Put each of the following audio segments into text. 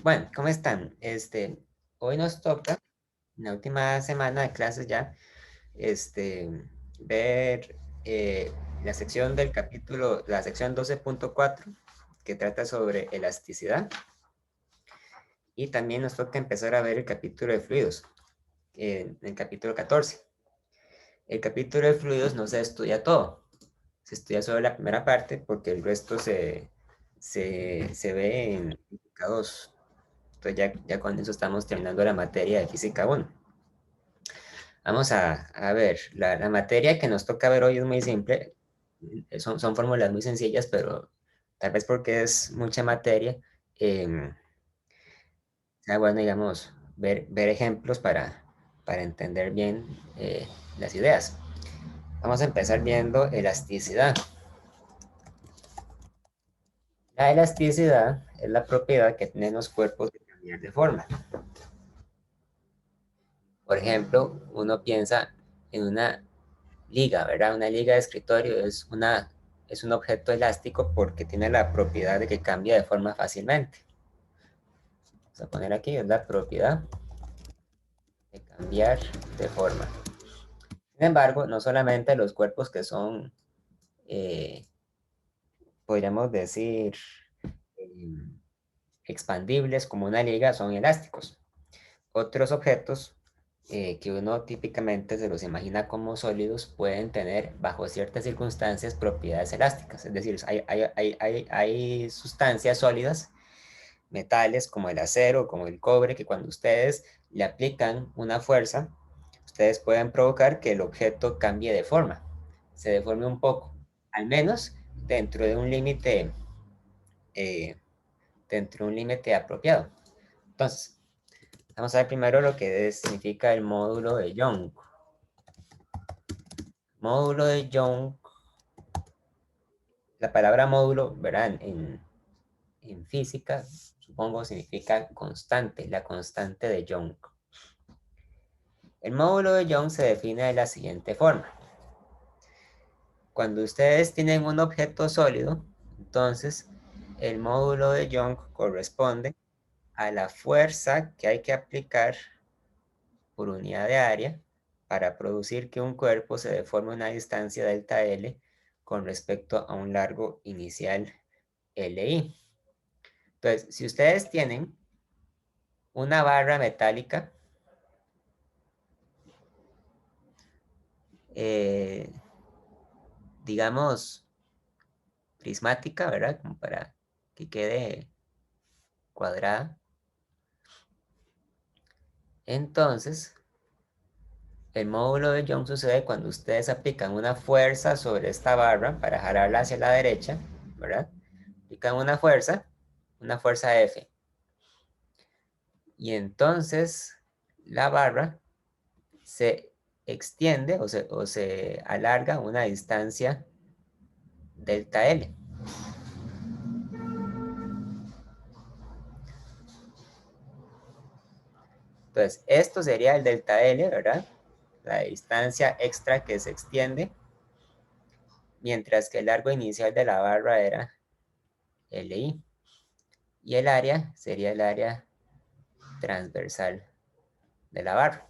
Bueno, ¿cómo están? Hoy nos toca, en la última semana de clases ya, este, ver la sección del capítulo, la sección 12.4, que trata sobre elasticidad, y también nos toca empezar a ver el capítulo de fluidos, en el capítulo 14. El capítulo de fluidos no se estudia todo, se estudia solo la primera parte porque el resto se ve en física 2. Entonces ya con eso estamos terminando la materia de física 1. Vamos a ver, la materia que nos toca ver hoy es muy simple, son fórmulas muy sencillas, pero tal vez porque es mucha materia, eh, sea bueno, digamos, ver ejemplos para entender bien las ideas. Vamos a empezar viendo elasticidad. La elasticidad es la propiedad que tienen los cuerpos de cambiar de forma. Por ejemplo, uno piensa en una liga, ¿verdad? Una liga de escritorio es un objeto elástico porque tiene la propiedad de que cambia de forma fácilmente. Vamos a poner aquí, es la propiedad de cambiar de forma. Sin embargo, no solamente los cuerpos que son, eh, podríamos decir, eh, expandibles como una liga son elásticos. Otros objetos que uno típicamente se los imagina como sólidos pueden tener bajo ciertas circunstancias propiedades elásticas. Es decir, hay sustancias sólidas, metales como el acero, como el cobre, que cuando ustedes le aplican una fuerza, ustedes pueden provocar que el objeto cambie de forma, se deforme un poco, al menos dentro de un límite eh, dentro de un límite apropiado. Entonces, vamos a ver primero lo que significa el módulo de Young. Módulo de Young, la palabra módulo, ¿verdad? En física, supongo, significa constante, la constante de Young. El módulo de Young se define de la siguiente forma. Cuando ustedes tienen un objeto sólido, entonces el módulo de Young corresponde a la fuerza que hay que aplicar por unidad de área para producir que un cuerpo se deforme a una distancia delta L con respecto a un largo inicial LI. Entonces, si ustedes tienen una barra metálica, eh, digamos, prismática, ¿verdad? Como para que quede cuadrada. Entonces, el módulo de Young sucede cuando ustedes aplican una fuerza sobre esta barra para jalarla hacia la derecha, ¿verdad? Aplican una fuerza F. Y entonces la barra se extiende o se alarga una distancia delta L. Entonces, esto sería el delta L, ¿verdad? La distancia extra que se extiende, mientras que el largo inicial de la barra era LI. Y el área sería el área transversal de la barra.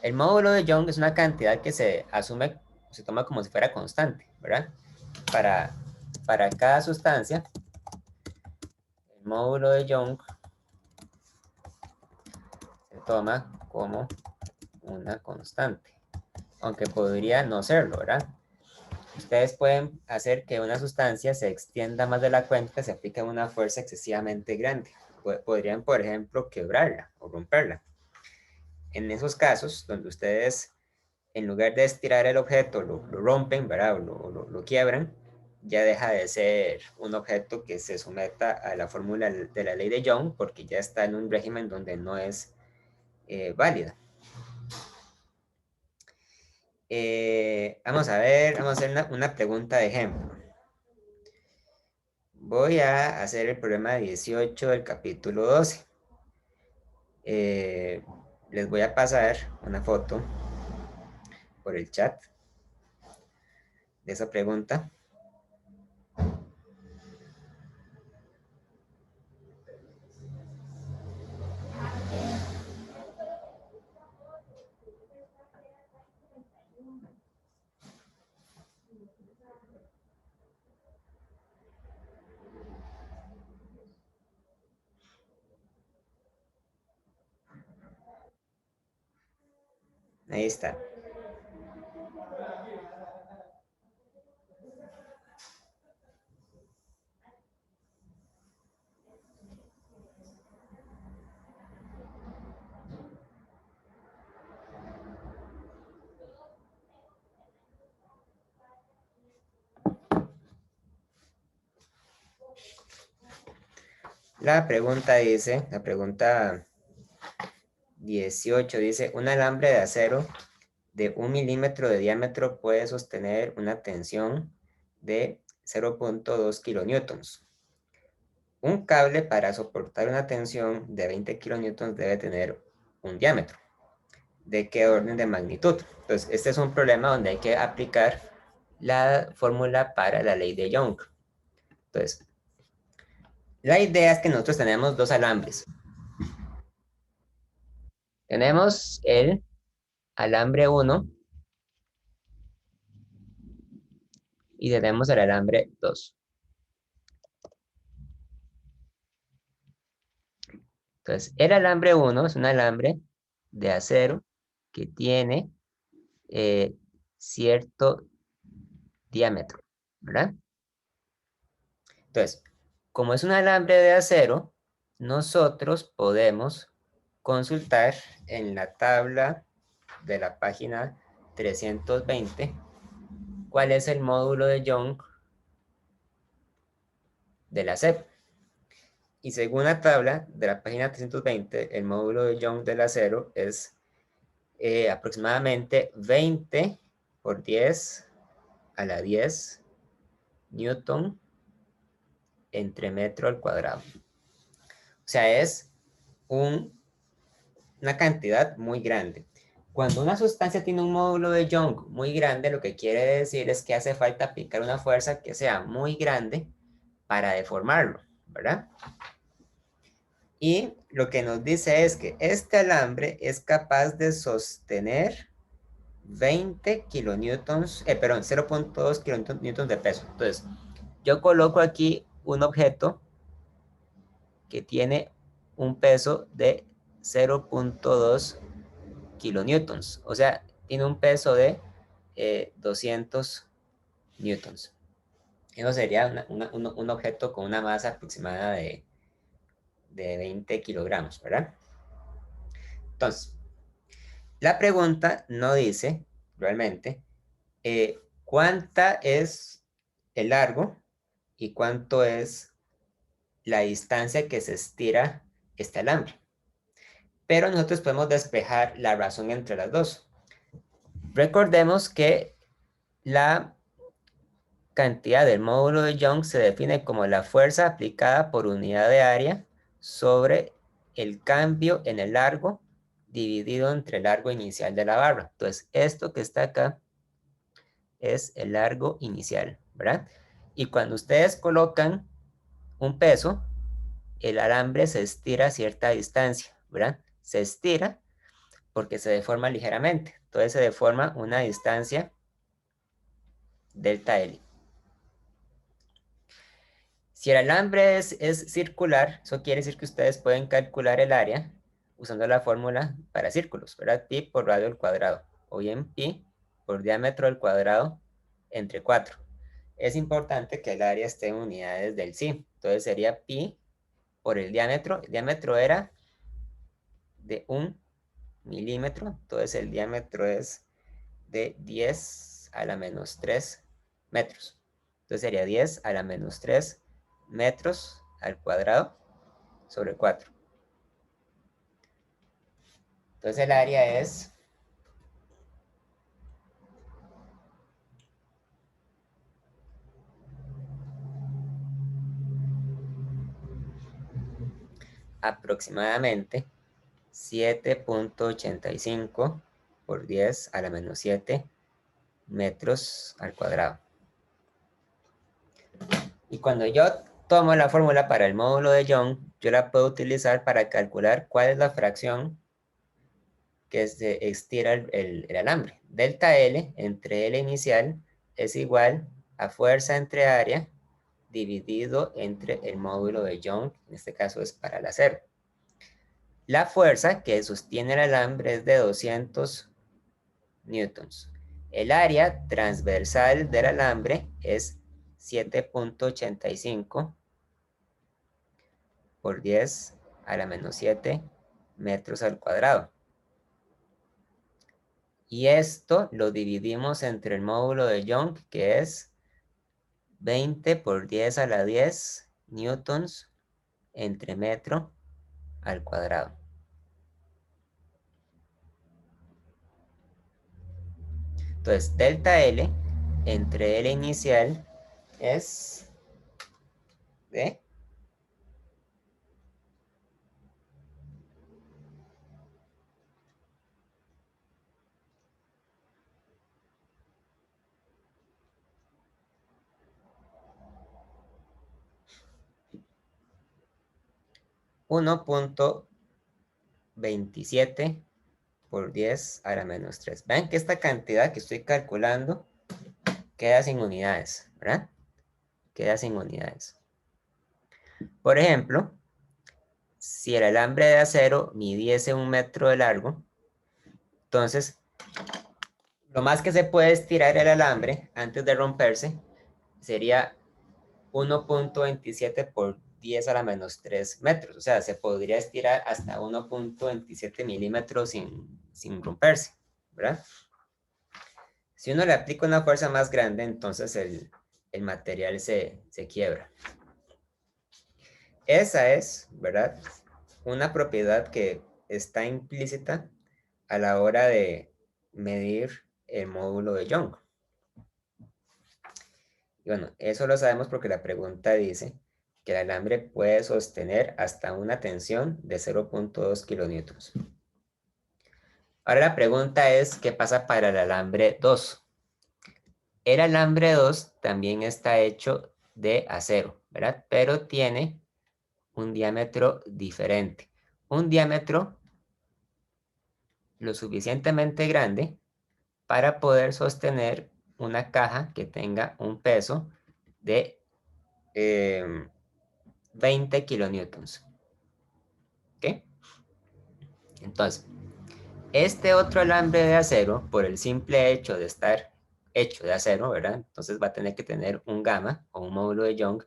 El módulo de Young es una cantidad que se asume, se toma como si fuera constante, ¿verdad? Para, para cada sustancia, el módulo de Young se toma como una constante, aunque podría no serlo, ¿verdad? Ustedes pueden hacer que una sustancia se extienda más de la cuenta si aplican una fuerza excesivamente grande. Podrían, por ejemplo, quebrarla o romperla. En esos casos, donde ustedes, en lugar de estirar el objeto, lo rompen, ¿verdad? O lo quiebran, ya deja de ser un objeto que se someta a la fórmula de la ley de Young, porque ya está en un régimen donde no es válida. Vamos a ver, vamos a hacer una pregunta de ejemplo. Voy a hacer el problema 18 del capítulo 12. Eh, Les voy a pasar una foto por el chat de esa pregunta. Ahí está. La pregunta dice, la pregunta 18 dice, un alambre de acero de 1 milímetro de diámetro puede sostener una tensión de 0,2 kilonewtons. Un cable para soportar una tensión de 20 kilonewtons debe tener un diámetro. ¿De qué orden de magnitud? Entonces, este es un problema donde hay que aplicar la fórmula para la ley de Young. Entonces, la idea es que nosotros tenemos dos alambres. Tenemos el alambre 1 y tenemos el alambre 2. Entonces, el alambre 1 es un alambre de acero que tiene cierto diámetro, ¿verdad? Entonces, como es un alambre de acero, nosotros podemos consultar en la tabla de la página 320 cuál es el módulo de Young del acero. Y según la tabla de la página 320, el módulo de Young del acero es aproximadamente 20 por 10 a la 10 newton entre metro al cuadrado. O sea, es una cantidad muy grande. Cuando una sustancia tiene un módulo de Young muy grande, lo que quiere decir es que hace falta aplicar una fuerza que sea muy grande para deformarlo, ¿verdad? Y lo que nos dice es que este alambre es capaz de sostener 20 kilonewtons, perdón, 0,2 kilonewtons de peso. Entonces, yo coloco aquí un objeto que tiene un peso de 0,2 kilonewtons. O sea, tiene un peso de 200 newtons. Eso sería un objeto con una masa aproximada de 20 kilogramos, ¿verdad? Entonces, la pregunta no dice realmente cuánta es el largo y cuánto es la distancia que se estira este alambre. Pero nosotros podemos despejar la razón entre las dos. Recordemos que la cantidad del módulo de Young se define como la fuerza aplicada por unidad de área sobre el cambio en el largo dividido entre el largo inicial de la barra. Entonces, esto que está acá es el largo inicial, ¿verdad? Y cuando ustedes colocan un peso, el alambre se estira a cierta distancia, ¿verdad? Se estira porque se deforma ligeramente. Entonces se deforma una distancia delta L. Si el alambre es circular, eso quiere decir que ustedes pueden calcular el área usando la fórmula para círculos, ¿verdad? Pi por radio al cuadrado, o bien pi por diámetro al cuadrado entre 4. Es importante que el área esté en unidades del psi. Entonces sería pi por el diámetro. El diámetro era de 1 milímetro. Entonces el diámetro es de 10 a la menos 3 metros. Entonces sería 10 a la menos 3 metros al cuadrado sobre 4. Entonces el área es aproximadamente 7,85 por 10 a la menos 7 metros al cuadrado. Y cuando yo tomo la fórmula para el módulo de Young, yo la puedo utilizar para calcular cuál es la fracción que se estira el alambre. Delta L entre L inicial es igual a fuerza entre área dividido entre el módulo de Young, en este caso es para el acero. La fuerza que sostiene el alambre es de 200 newtons. El área transversal del alambre es 7.85 por 10 a la menos 7 metros al cuadrado. Y esto lo dividimos entre el módulo de Young, que es 20 por 10 a la 10 newtons entre metro al cuadrado. Entonces, delta L entre L inicial es de 1.27 por 10 a la menos 3. Vean que esta cantidad que estoy calculando queda sin unidades, ¿verdad? Queda sin unidades. Por ejemplo, si el alambre de acero midiese 1 metro de largo, entonces lo más que se puede estirar el alambre antes de romperse sería 1.27 por 10 a la menos 3 metros. O sea, se podría estirar hasta 1.27 milímetros sin romperse, ¿verdad? Si uno le aplica una fuerza más grande, entonces el material se quiebra. Esa es, ¿verdad? Una propiedad que está implícita a la hora de medir el módulo de Young. Y bueno, eso lo sabemos porque la pregunta dice que el alambre puede sostener hasta una tensión de 0.2 kilonewtons. Ahora la pregunta es, ¿qué pasa para el alambre 2? El alambre 2 también está hecho de acero, ¿verdad? Pero tiene un diámetro diferente. Un diámetro lo suficientemente grande para poder sostener una caja que tenga un peso de 20 kilonewtons. ¿Ok? Entonces, este otro alambre de acero, por el simple hecho de estar hecho de acero, ¿verdad? Entonces va a tener que tener un gamma o un módulo de Young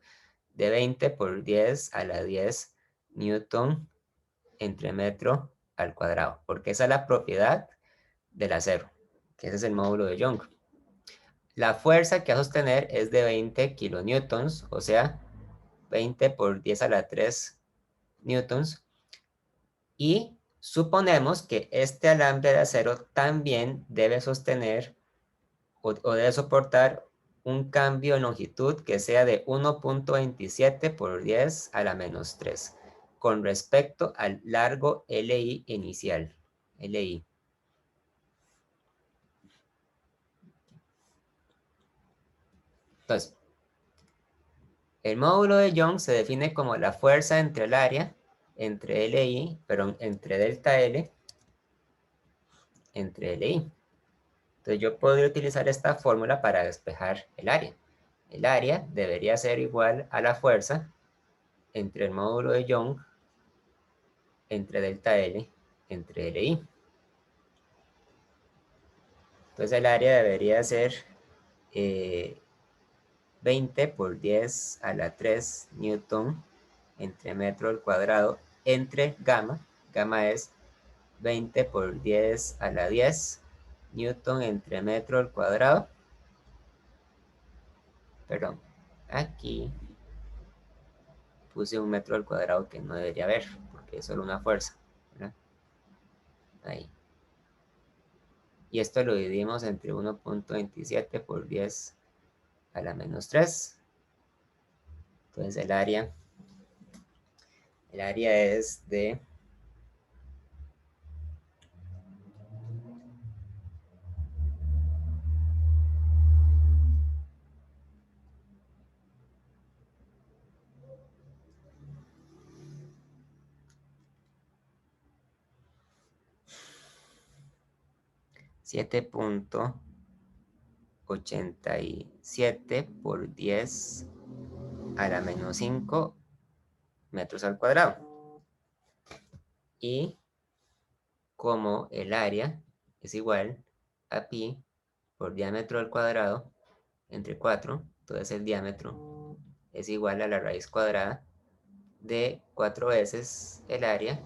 de 20 por 10 a la 10 newton entre metro al cuadrado, porque esa es la propiedad del acero, que ese es el módulo de Young. La fuerza que va a sostener es de 20 kilonewtons, o sea, 20 por 10 a la 3 newtons, y suponemos que este alambre de acero también debe sostener o debe soportar un cambio en longitud que sea de 1.27 por 10 a la menos 3 con respecto al largo LI inicial. LI. Entonces, el módulo de Young se define como la fuerza entre el área, entre LI, perdón, entre delta L, entre LI. Entonces yo podría utilizar esta fórmula para despejar el área. El área debería ser igual a la fuerza entre el módulo de Young, entre delta L, entre LI. Entonces el área debería ser 20 por 10 a la 3 newton entre metro al cuadrado entre gamma. Gamma es 20 por 10 a la 10 newton entre metro al cuadrado. Perdón, aquí puse un metro al cuadrado que no debería haber, porque es solo una fuerza, ¿verdad? Ahí. Y esto lo dividimos entre 1.27 por 10 a la menos 3. Entonces el área es de 7.87 por 10 a la menos 5 metros al cuadrado. Y como el área es igual a pi por diámetro al cuadrado entre 4. Entonces el diámetro es igual a la raíz cuadrada de 4 veces el área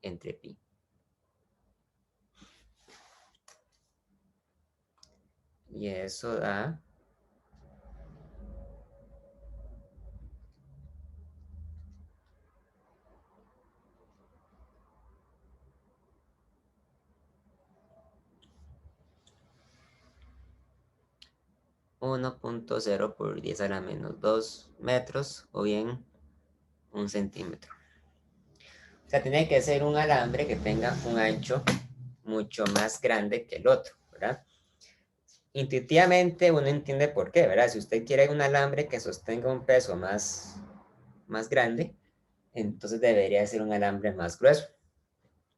entre pi. Y eso da 1.0 por 10 a la menos 2 metros o bien 1 centímetro. O sea, tiene que ser un alambre que tenga un ancho mucho más grande que el otro, ¿verdad? Intuitivamente uno entiende por qué, ¿verdad? Si usted quiere un alambre que sostenga un peso más grande, entonces debería ser un alambre más grueso,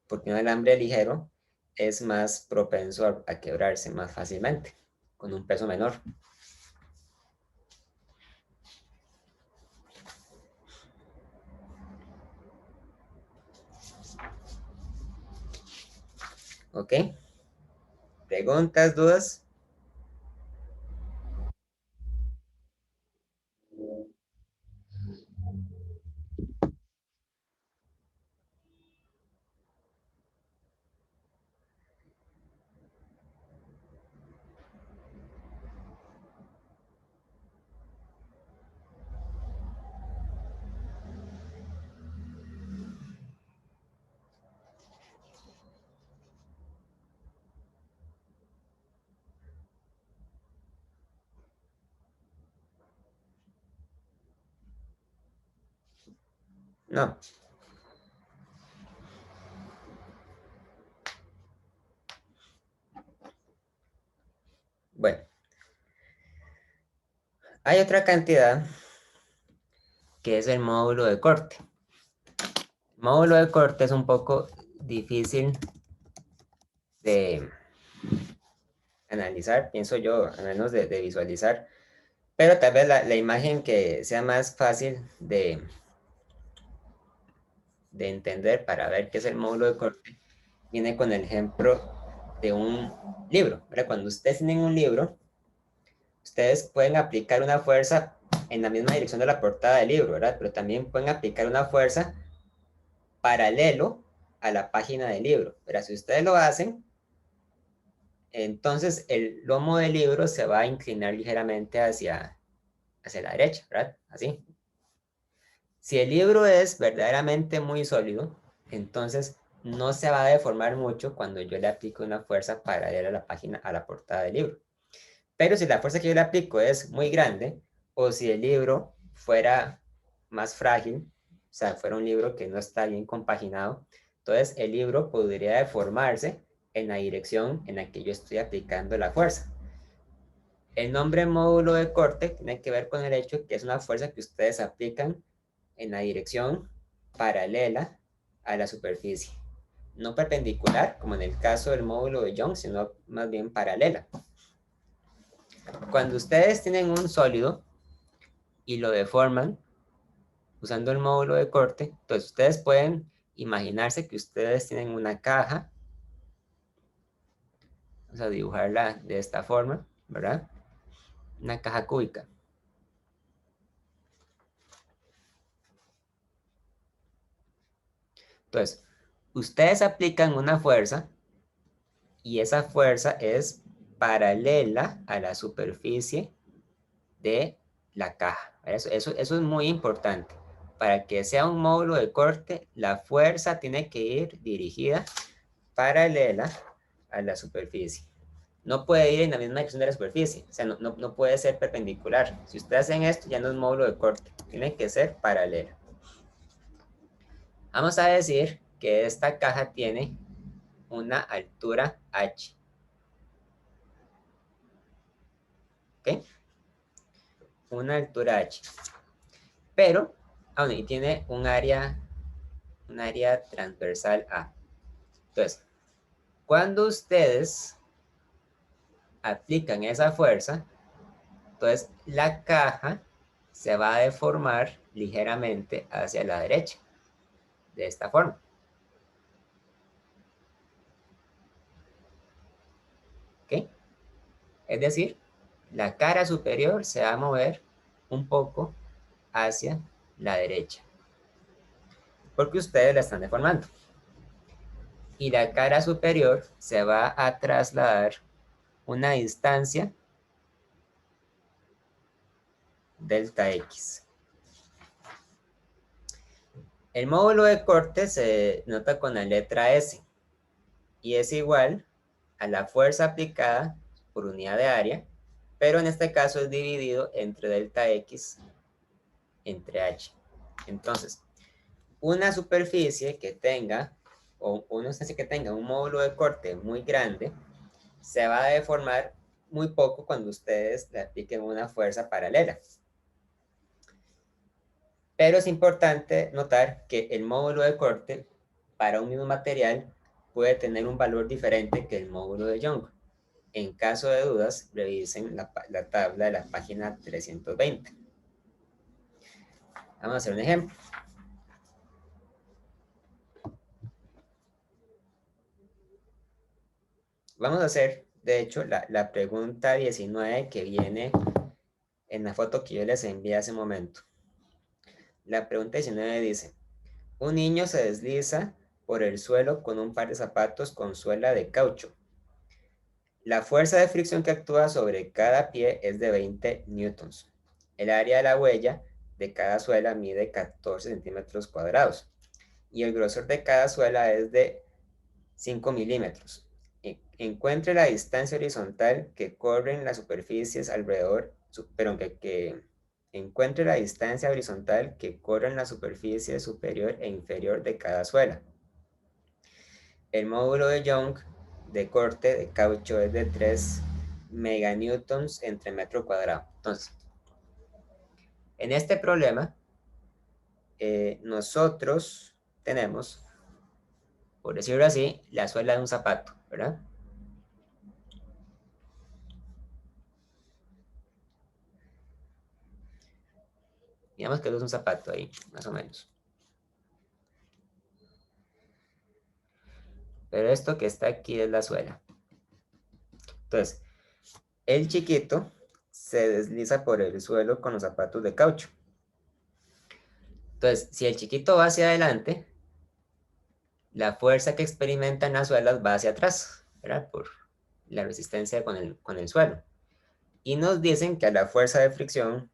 porque un alambre ligero es más propenso a quebrarse más fácilmente, con un peso menor. ¿Ok? ¿Preguntas, dudas? No. Bueno, hay otra cantidad que es el módulo de corte. El módulo de corte es un poco difícil de analizar, pienso yo, al menos de visualizar, pero tal vez la imagen que sea más fácil de entender para ver qué es el módulo de corte viene con el ejemplo de un libro, ¿verdad? Cuando ustedes tienen un libro, ustedes pueden aplicar una fuerza en la misma dirección de la portada del libro, ¿verdad? Pero también pueden aplicar una fuerza paralelo a la página del libro. Pero si ustedes lo hacen, entonces el lomo del libro se va a inclinar ligeramente hacia la derecha, ¿verdad? Así. Si el libro es verdaderamente muy sólido, entonces no se va a deformar mucho cuando yo le aplico una fuerza paralela a la página, a la portada del libro. Pero si la fuerza que yo le aplico es muy grande, o si el libro fuera más frágil, o sea, fuera un libro que no está bien compaginado, entonces el libro podría deformarse en la dirección en la que yo estoy aplicando la fuerza. El nombre módulo de corte tiene que ver con el hecho que es una fuerza que ustedes aplican en la dirección paralela a la superficie. No perpendicular, como en el caso del módulo de Young, sino más bien paralela. Cuando ustedes tienen un sólido y lo deforman usando el módulo de corte, entonces ustedes pueden imaginarse que ustedes tienen una caja, vamos a dibujarla de esta forma, ¿verdad? Una caja cúbica. Entonces, ustedes aplican una fuerza y esa fuerza es paralela a la superficie de la caja. Eso es muy importante. Para que sea un módulo de corte, la fuerza tiene que ir dirigida paralela a la superficie. No puede ir en la misma dirección de la superficie, o sea, no puede ser perpendicular. Si ustedes hacen esto, ya no es módulo de corte, tiene que ser paralela. Vamos a decir que esta caja tiene una altura h. ¿Ok? Una altura h. Pero, aún y tiene un área transversal a. Entonces, cuando ustedes aplican esa fuerza, entonces la caja se va a deformar ligeramente hacia la derecha, de esta forma. ¿ok? Es decir, la cara superior se va a mover un poco hacia la derecha, porque ustedes la están deformando. Y la cara superior se va a trasladar una distancia delta X. El módulo de corte se nota con la letra S y es igual a la fuerza aplicada por unidad de área, pero en este caso es dividido entre delta X entre H. Entonces, una superficie que tenga, o una superficie que tenga un módulo de corte muy grande, se va a deformar muy poco cuando ustedes le apliquen una fuerza paralela. Pero es importante notar que el módulo de corte para un mismo material puede tener un valor diferente que el módulo de Young. En caso de dudas, revisen la tabla de la página 320. Vamos a hacer un ejemplo. Vamos a hacer, de hecho, la pregunta 19 que viene en la foto que yo les envié hace un momento. La pregunta 19 dice, un niño se desliza por el suelo con un par de zapatos con suela de caucho. La fuerza de fricción que actúa sobre cada pie es de 20 newtons. El área de la huella de cada suela mide 14 centímetros cuadrados y el grosor de cada suela es de 5 milímetros. Encuentre la distancia horizontal que corren las superficies alrededor, pero que encuentre la distancia horizontal que corren la superficie superior e inferior de cada suela. El módulo de Young de corte de caucho es de 3 meganewtons entre metro cuadrado. Entonces, en este problema, nosotros tenemos, por decirlo así, la suela de un zapato, ¿verdad? Digamos que es un zapato ahí, más o menos. Pero esto que está aquí es la suela. Entonces, el chiquito se desliza por el suelo con los zapatos de caucho. Entonces, si el chiquito va hacia adelante, la fuerza que experimentan las suelas va hacia atrás, ¿verdad? Por la resistencia con el suelo. Y nos dicen que la fuerza de fricción,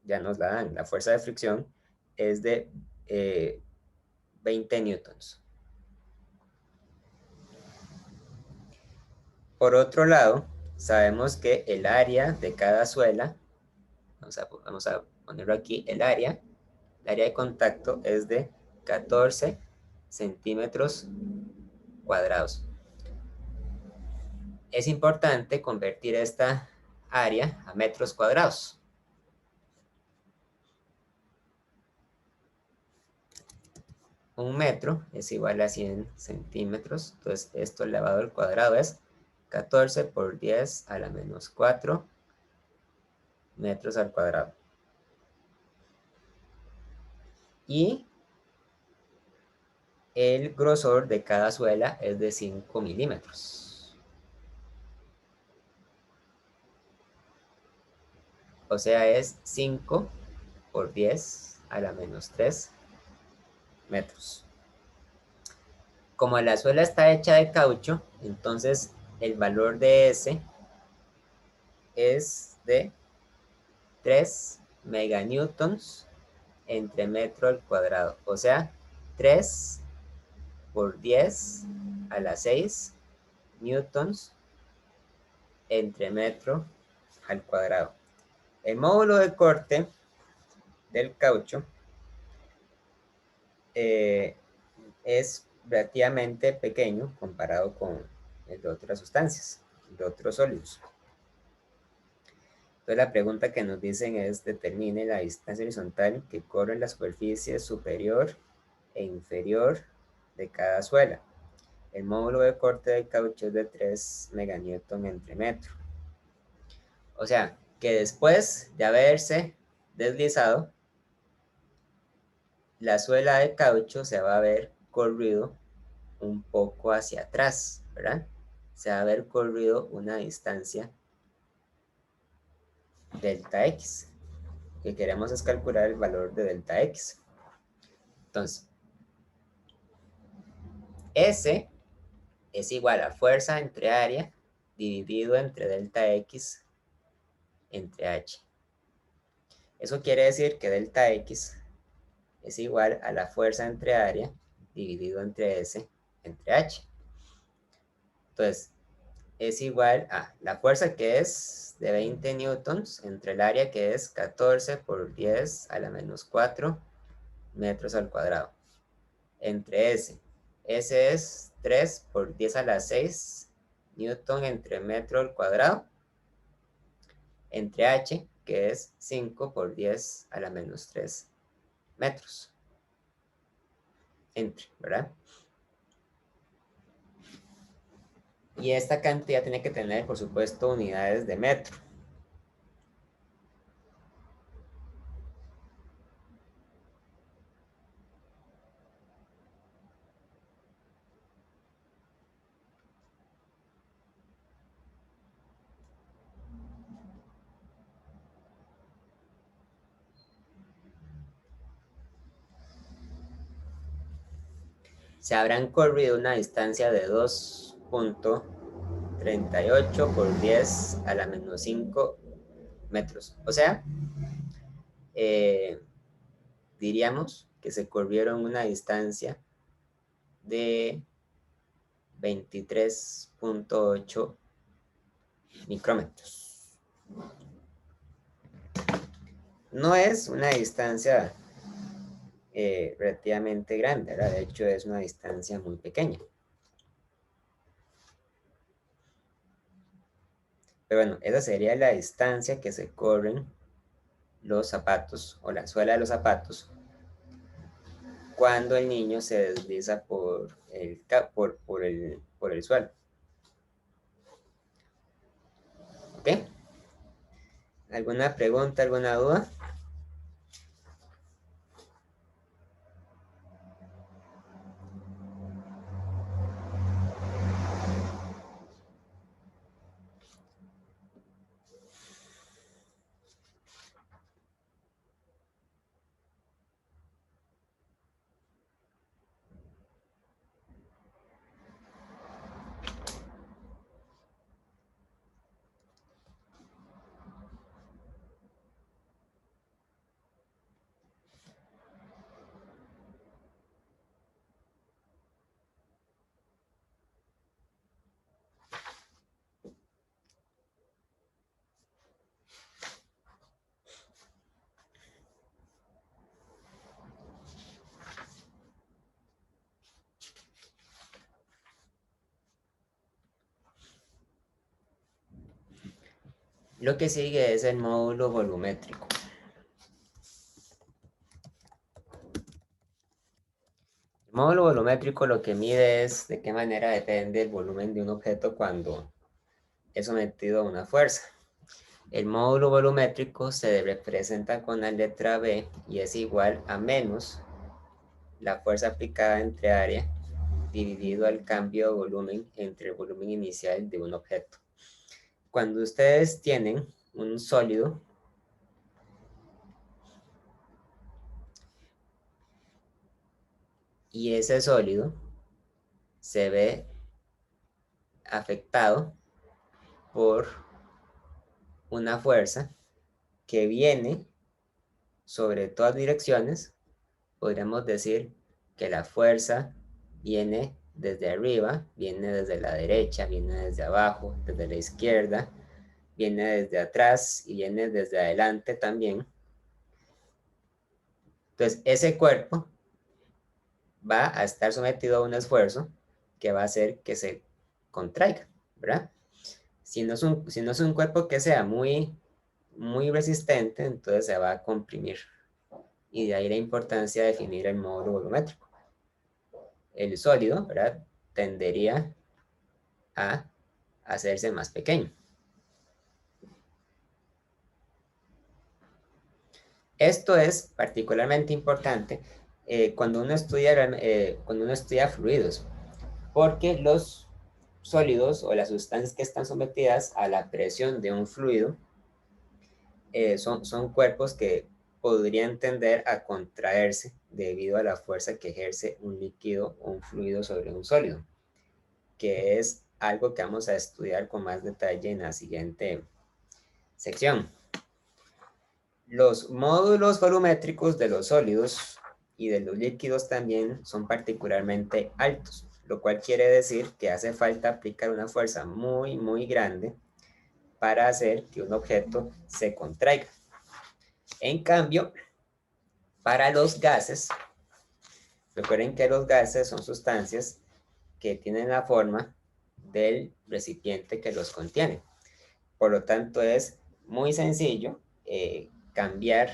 ya nos la dan, la fuerza de fricción es de 20 newtons. Por otro lado, sabemos que el área de cada suela, vamos a ponerlo aquí, el área de contacto es de 14 centímetros cuadrados. Es importante convertir esta área a metros cuadrados. Un metro es igual a 100 centímetros, entonces esto elevado al cuadrado es 14 por 10 a la menos 4 metros al cuadrado. Y el grosor de cada suela es de 5 milímetros. O sea, es 5 por 10 a la menos 3 metros. Como la suela está hecha de caucho, entonces el valor de S es de 3 meganewtons entre metro al cuadrado. O sea, 3 por 10 a la 6 newtons entre metro al cuadrado. El módulo de corte del caucho es relativamente pequeño comparado con el de otras sustancias, de otros sólidos. Entonces la pregunta que nos dicen es determine la distancia horizontal que corre la superficie superior e inferior de cada suela. El módulo de corte del caucho es de 3 meganewton entre metro. O sea, que después de haberse deslizado, la suela de caucho se va a ver corrido un poco hacia atrás, ¿verdad? se va a haber corrido una distancia delta x. Lo que queremos es calcular el valor de delta x. Entonces, S es igual a fuerza entre área dividido entre delta x entre h. Eso quiere decir que delta x es igual a la fuerza entre área dividido entre S entre h. Entonces, es igual a la fuerza que es de 20 newtons entre el área que es 14 por 10 a la menos 4 metros al cuadrado. Entre S. S es 3 por 10 a la 6 newton entre metro al cuadrado. Entre H, que es 5 por 10 a la menos 3 metros. Entre, ¿verdad? Y esta cantidad tiene que tener, por supuesto, unidades de metro. Se habrán corrido una distancia de 2.38 por 10 a la menos 5 metros. O sea, diríamos que se corrieron una distancia de 23.8 micrómetros. No es una distancia relativamente grande, ¿verdad? De hecho, es una distancia muy pequeña. Pero bueno, esa sería la distancia que se corren los zapatos o la suela de los zapatos cuando el niño se desliza por el suelo. ¿Ok? ¿Alguna pregunta, alguna duda? Lo que sigue es el módulo volumétrico. El módulo volumétrico lo que mide es de qué manera depende el volumen de un objeto cuando es sometido a una fuerza. El módulo volumétrico se representa con la letra B y es igual a menos la fuerza aplicada entre área dividido al cambio de volumen entre el volumen inicial de un objeto. Cuando ustedes tienen un sólido, y ese sólido se ve afectado por una fuerza que viene sobre todas direcciones, podríamos decir que la fuerza viene desde arriba, viene desde la derecha, viene desde abajo, desde la izquierda, viene desde atrás y viene desde adelante también. Entonces, ese cuerpo va a estar sometido a un esfuerzo que va a hacer que se contraiga, ¿verdad? Si no es un cuerpo que sea muy, muy resistente, entonces se va a comprimir. Y de ahí la importancia de definir el módulo volumétrico. El sólido, ¿verdad? Tendería a hacerse más pequeño. Esto es particularmente importante cuando uno estudia fluidos, porque sólidos o las sustancias que están sometidas a la presión de un fluido son cuerpos que podrían tender a contraerse debido a la fuerza que ejerce un líquido o un fluido sobre un sólido, que es algo que vamos a estudiar con más detalle en la siguiente sección. Los módulos volumétricos de los sólidos y de los líquidos también son particularmente altos, lo cual quiere decir que hace falta aplicar una fuerza muy grande para hacer que un objeto se contraiga. En cambio, para los gases, recuerden que los gases son sustancias que tienen la forma del recipiente que los contiene. Por lo tanto, es muy sencillo cambiar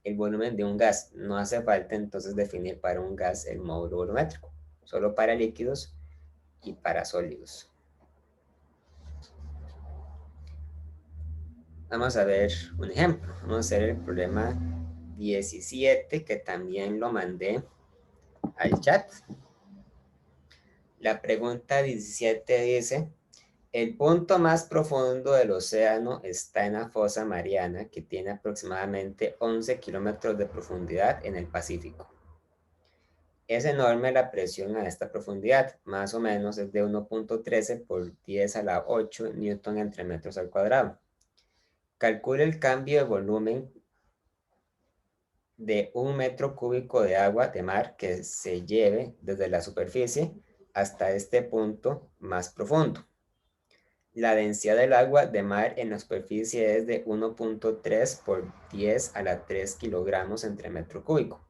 el volumen de un gas. No hace falta entonces definir para un gas el módulo volumétrico, solo para líquidos y para sólidos. Vamos a ver un ejemplo. Vamos a hacer el problema 17, que también lo mandé al chat. La pregunta 17 dice: el punto más profundo del océano está en la fosa Mariana, que tiene aproximadamente 11 kilómetros de profundidad en el Pacífico. Es enorme la presión a esta profundidad, más o menos es de 1.13 por 10 a la 8 newton entre metros al cuadrado. Calcule el cambio de volumen de 1 metro cúbico de agua de mar que se lleve desde la superficie hasta este punto más profundo. La densidad del agua de mar en la superficie es de 1.3 por 10 a la 3 kilogramos entre metro cúbico.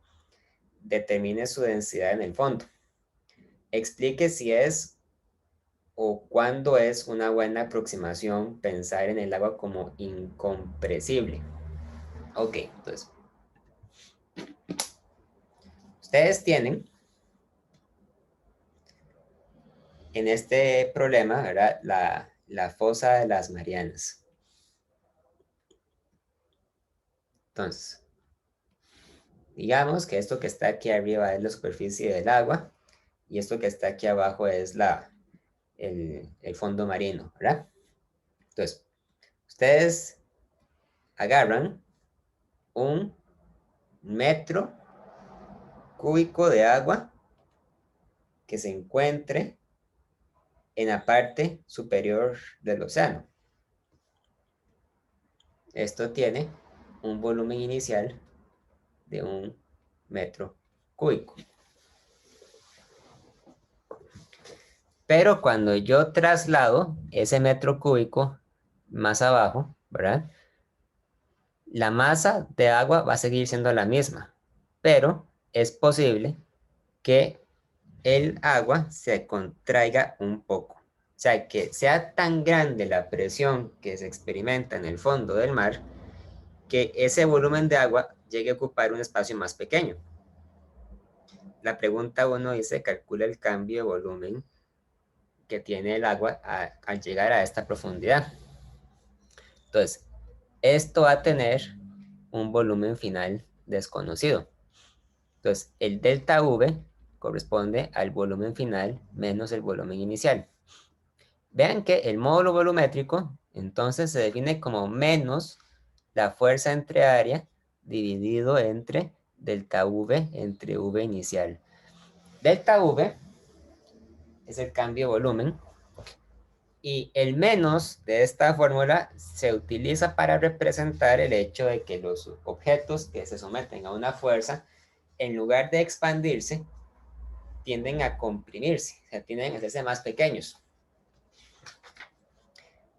Determine su densidad en el fondo. Explique si es o cuándo es una buena aproximación pensar en el agua como incompresible. Ok, entonces, ustedes tienen en este problema, ¿verdad?, la fosa de las Marianas. Entonces, digamos que esto que está aquí arriba es la superficie del agua y esto que está aquí abajo es el fondo marino, ¿verdad? Entonces, ustedes agarran un metro cúbico de agua que se encuentre en la parte superior del océano. Esto tiene un volumen inicial de 1 metro cúbico. Pero cuando yo traslado ese metro cúbico más abajo, ¿verdad?, la masa de agua va a seguir siendo la misma, pero es posible que el agua se contraiga un poco. O sea, que sea tan grande la presión que se experimenta en el fondo del mar que ese volumen de agua llegue a ocupar un espacio más pequeño. La pregunta 1 dice: calcula el cambio de volumen que tiene el agua al llegar a esta profundidad. Entonces, esto va a tener un volumen final desconocido. Entonces, el delta V corresponde al volumen final menos el volumen inicial. Vean que el módulo volumétrico entonces se define como menos la fuerza entre área dividido entre delta V entre V inicial. Delta V es el cambio de volumen y el menos de esta fórmula se utiliza para representar el hecho de que los objetos que se someten a una fuerza, en lugar de expandirse, tienden a comprimirse, o sea, tienden a hacerse más pequeños.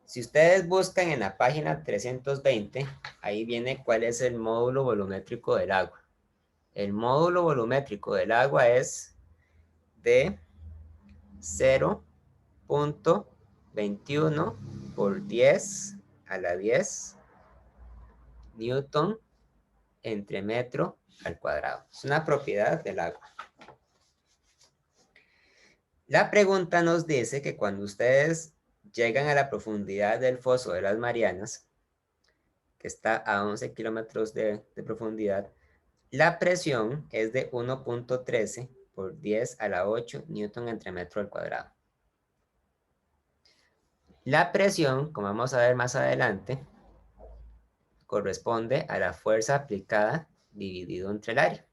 Si ustedes buscan en la página 320, ahí viene cuál es el módulo volumétrico del agua. El módulo volumétrico del agua es de 0.21 por 10 a la 10 newton entre metro al cuadrado. Es una propiedad del agua. La pregunta nos dice que cuando ustedes llegan a la profundidad del foso de las Marianas, que está a 11 kilómetros de profundidad, la presión es de 1.13 por 10 a la 8 newton entre metro al cuadrado. La presión, como vamos a ver más adelante, corresponde a la fuerza aplicada dividido entre el área.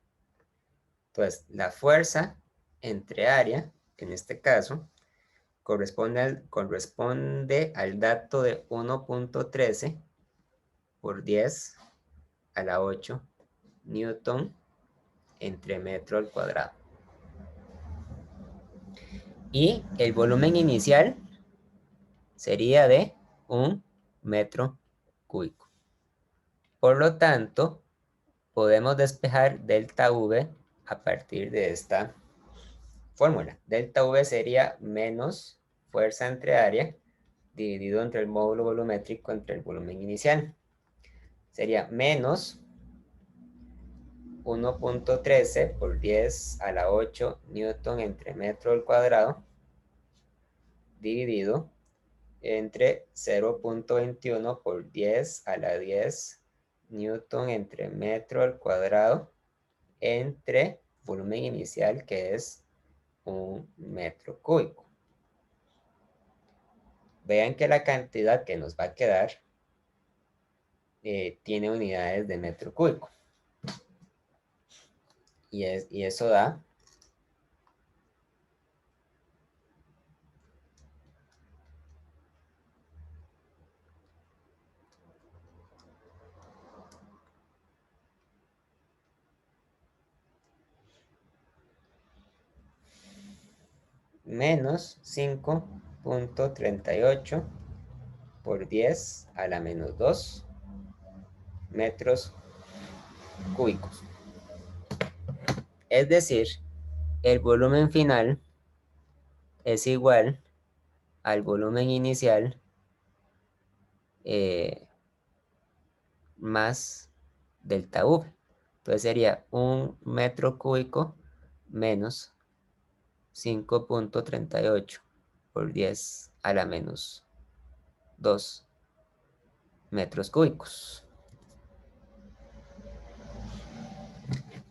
Entonces, la fuerza entre área, en este caso, corresponde al dato de 1.13 por 10 a la 8 newton entre metro al cuadrado. Y el volumen inicial sería de 1 metro cúbico. Por lo tanto, podemos despejar delta V a partir de esta fórmula. Delta V sería menos fuerza entre área dividido entre el módulo volumétrico entre el volumen inicial. Sería menos 1.13 por 10 a la 8 newton entre metro al cuadrado dividido entre 0.21 por 10 a la 10 newton entre metro al cuadrado entre volumen inicial que es 1 metro cúbico. Vean que la cantidad que nos va a quedar tiene unidades de metro cúbico. Y eso da menos 5.38 por 10 a la menos 2 metros cúbicos. Es decir, el volumen final es igual al volumen inicial más delta V. Entonces sería 1 metro cúbico menos 5.38 por 10 a la menos 2 metros cúbicos.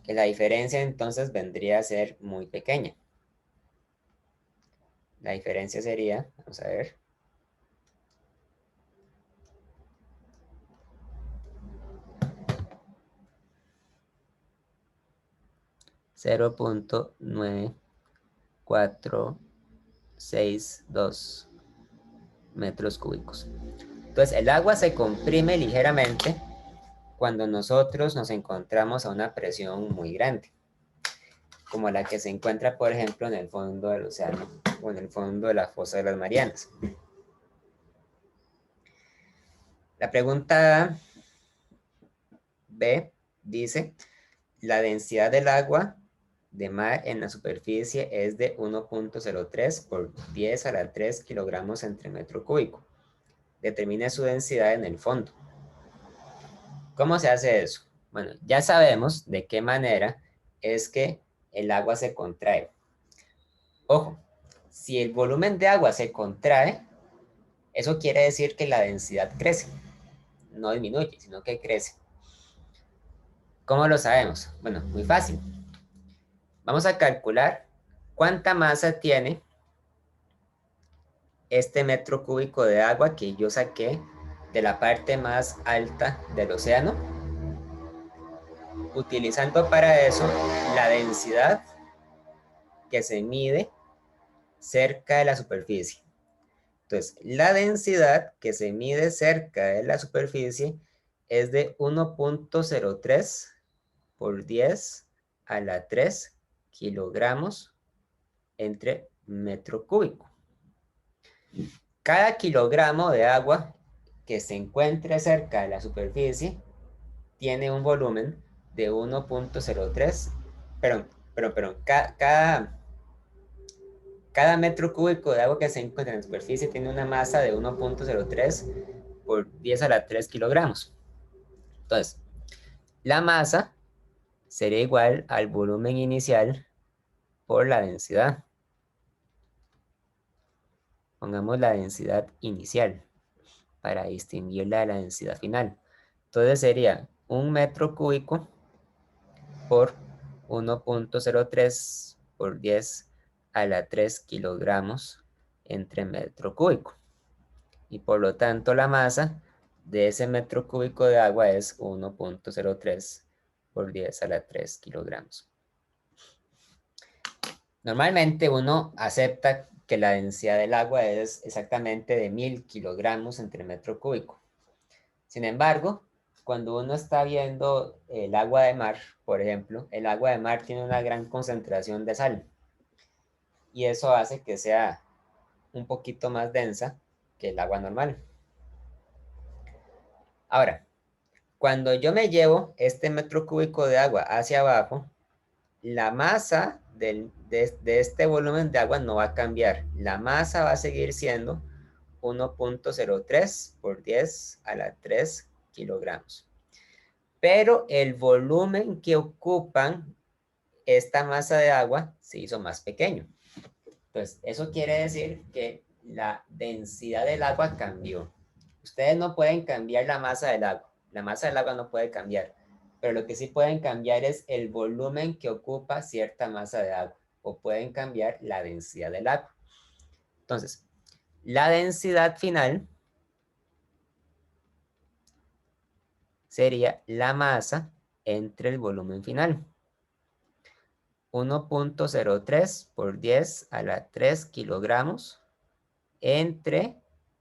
Que la diferencia entonces vendría a ser muy pequeña. La diferencia sería, vamos a ver, 0.9462 metros cúbicos. Entonces el agua se comprime ligeramente cuando nosotros nos encontramos a una presión muy grande, como la que se encuentra, por ejemplo, en el fondo del océano o en el fondo de la fosa de las Marianas. La pregunta B dice, la densidad del agua de mar en la superficie es de 1.03 por 10 a la 3 kilogramos entre metro cúbico. Determine su densidad en el fondo. ¿Cómo se hace eso? Bueno, ya sabemos de qué manera es que el agua se contrae. Ojo, si el volumen de agua se contrae, eso quiere decir que la densidad crece. No disminuye, sino que crece. ¿Cómo lo sabemos? Bueno, muy fácil. Vamos a calcular cuánta masa tiene este metro cúbico de agua que yo saqué de la parte más alta del océano, utilizando para eso la densidad que se mide cerca de la superficie. Entonces, la densidad que se mide cerca de la superficie es de 1.03 por 10 a la 3 kilogramos entre metro cúbico. Cada kilogramo de agua que se encuentre cerca de la superficie tiene un volumen de 1.03, pero cada metro cúbico de agua que se encuentra en la superficie tiene una masa de 1.03 por 10 a la 3 kilogramos. Entonces, la masa sería igual al volumen inicial por la densidad. Pongamos la densidad inicial para distinguirla de la densidad final. Entonces sería 1 metro cúbico por 1.03 por 10 a la 3 kilogramos entre metro cúbico. y por lo tanto la masa de ese metro cúbico de agua es 1.03 por 10 a la 3 kilogramos. Normalmente uno acepta que la densidad del agua es exactamente de 1000 kilogramos entre metro cúbico. Sin embargo, cuando uno está viendo el agua de mar, por ejemplo, el agua de mar tiene una gran concentración de sal y eso hace que sea un poquito más densa que el agua normal. Ahora, cuando yo me llevo este metro cúbico de agua hacia abajo, la masa de este volumen de agua no va a cambiar. La masa va a seguir siendo 1.03 por 10 a la 3 kilogramos. Pero el volumen que ocupan esta masa de agua se hizo más pequeño. Entonces, eso quiere decir que la densidad del agua cambió. Ustedes no pueden cambiar la masa del agua. La masa del agua no puede cambiar. Pero lo que sí pueden cambiar es el volumen que ocupa cierta masa de agua. O pueden cambiar la densidad del agua. Entonces, la densidad final sería la masa entre el volumen final. 1.03 por 10 a la 3 kilogramos entre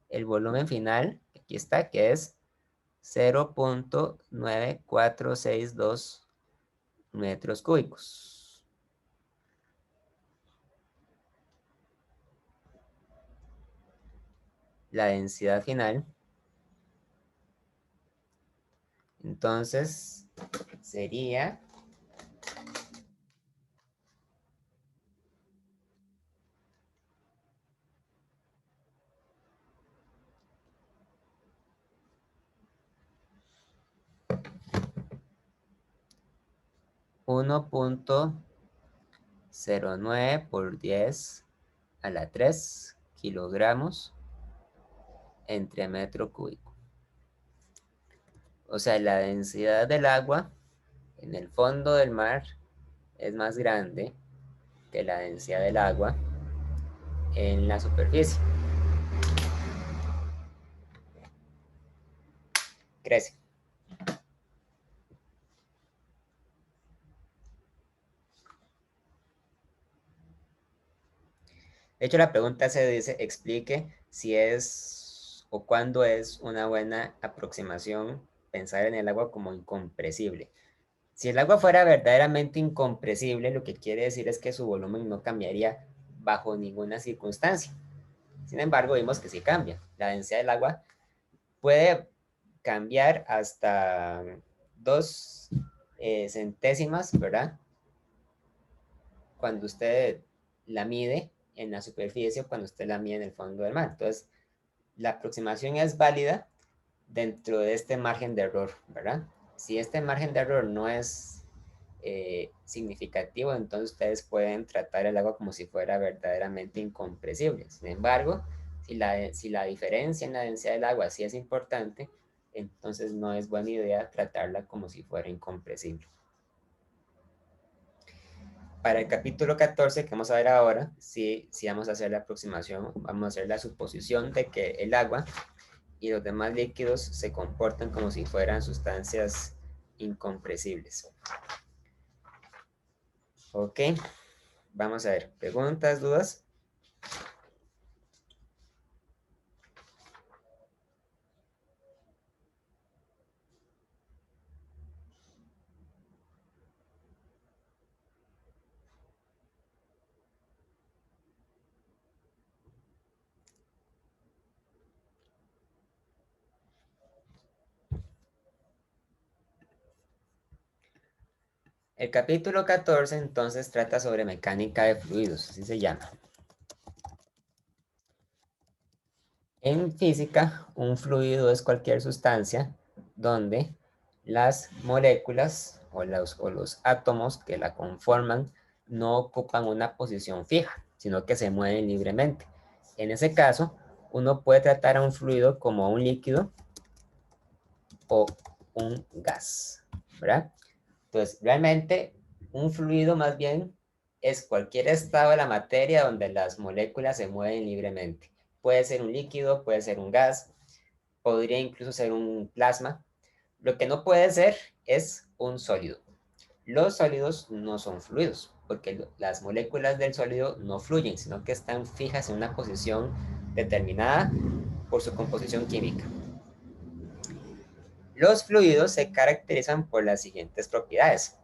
el volumen final, aquí está, que es 0.9462 metros cúbicos. La densidad final, entonces, sería 1.09 por 10 a la 3 kilogramos entre metro cúbico. O sea, la densidad del agua en el fondo del mar es más grande que la densidad del agua en la superficie. Crece. De hecho, la pregunta se dice, explique si es o cuándo es una buena aproximación pensar en el agua como incompresible. Si el agua fuera verdaderamente incompresible, lo que quiere decir es que su volumen no cambiaría bajo ninguna circunstancia. Sin embargo, vimos que sí cambia. La densidad del agua puede cambiar hasta 2 centésimas, ¿verdad? Cuando usted la mide en la superficie o cuando usted la mide en el fondo del mar. Entonces, la aproximación es válida dentro de este margen de error, ¿verdad? Si este margen de error no es significativo, entonces ustedes pueden tratar el agua como si fuera verdaderamente incompresible. Sin embargo, si la diferencia en la densidad del agua sí es importante, entonces no es buena idea tratarla como si fuera incompresible. Para el capítulo 14 que vamos a ver ahora, sí vamos a hacer la aproximación, vamos a hacer la suposición de que el agua y los demás líquidos se comportan como si fueran sustancias incompresibles. Ok, vamos a ver, preguntas, dudas. El capítulo 14 entonces trata sobre mecánica de fluidos, así se llama. En física, un fluido es cualquier sustancia donde las moléculas o los átomos que la conforman no ocupan una posición fija, sino que se mueven libremente. En ese caso, uno puede tratar a un fluido como un líquido o un gas, ¿verdad? Entonces, realmente, un fluido más bien es cualquier estado de la materia donde las moléculas se mueven libremente. Puede ser un líquido, puede ser un gas, podría incluso ser un plasma. Lo que no puede ser es un sólido. Los sólidos no son fluidos, porque las moléculas del sólido no fluyen, sino que están fijas en una posición determinada por su composición química. Los fluidos se caracterizan por las siguientes propiedades.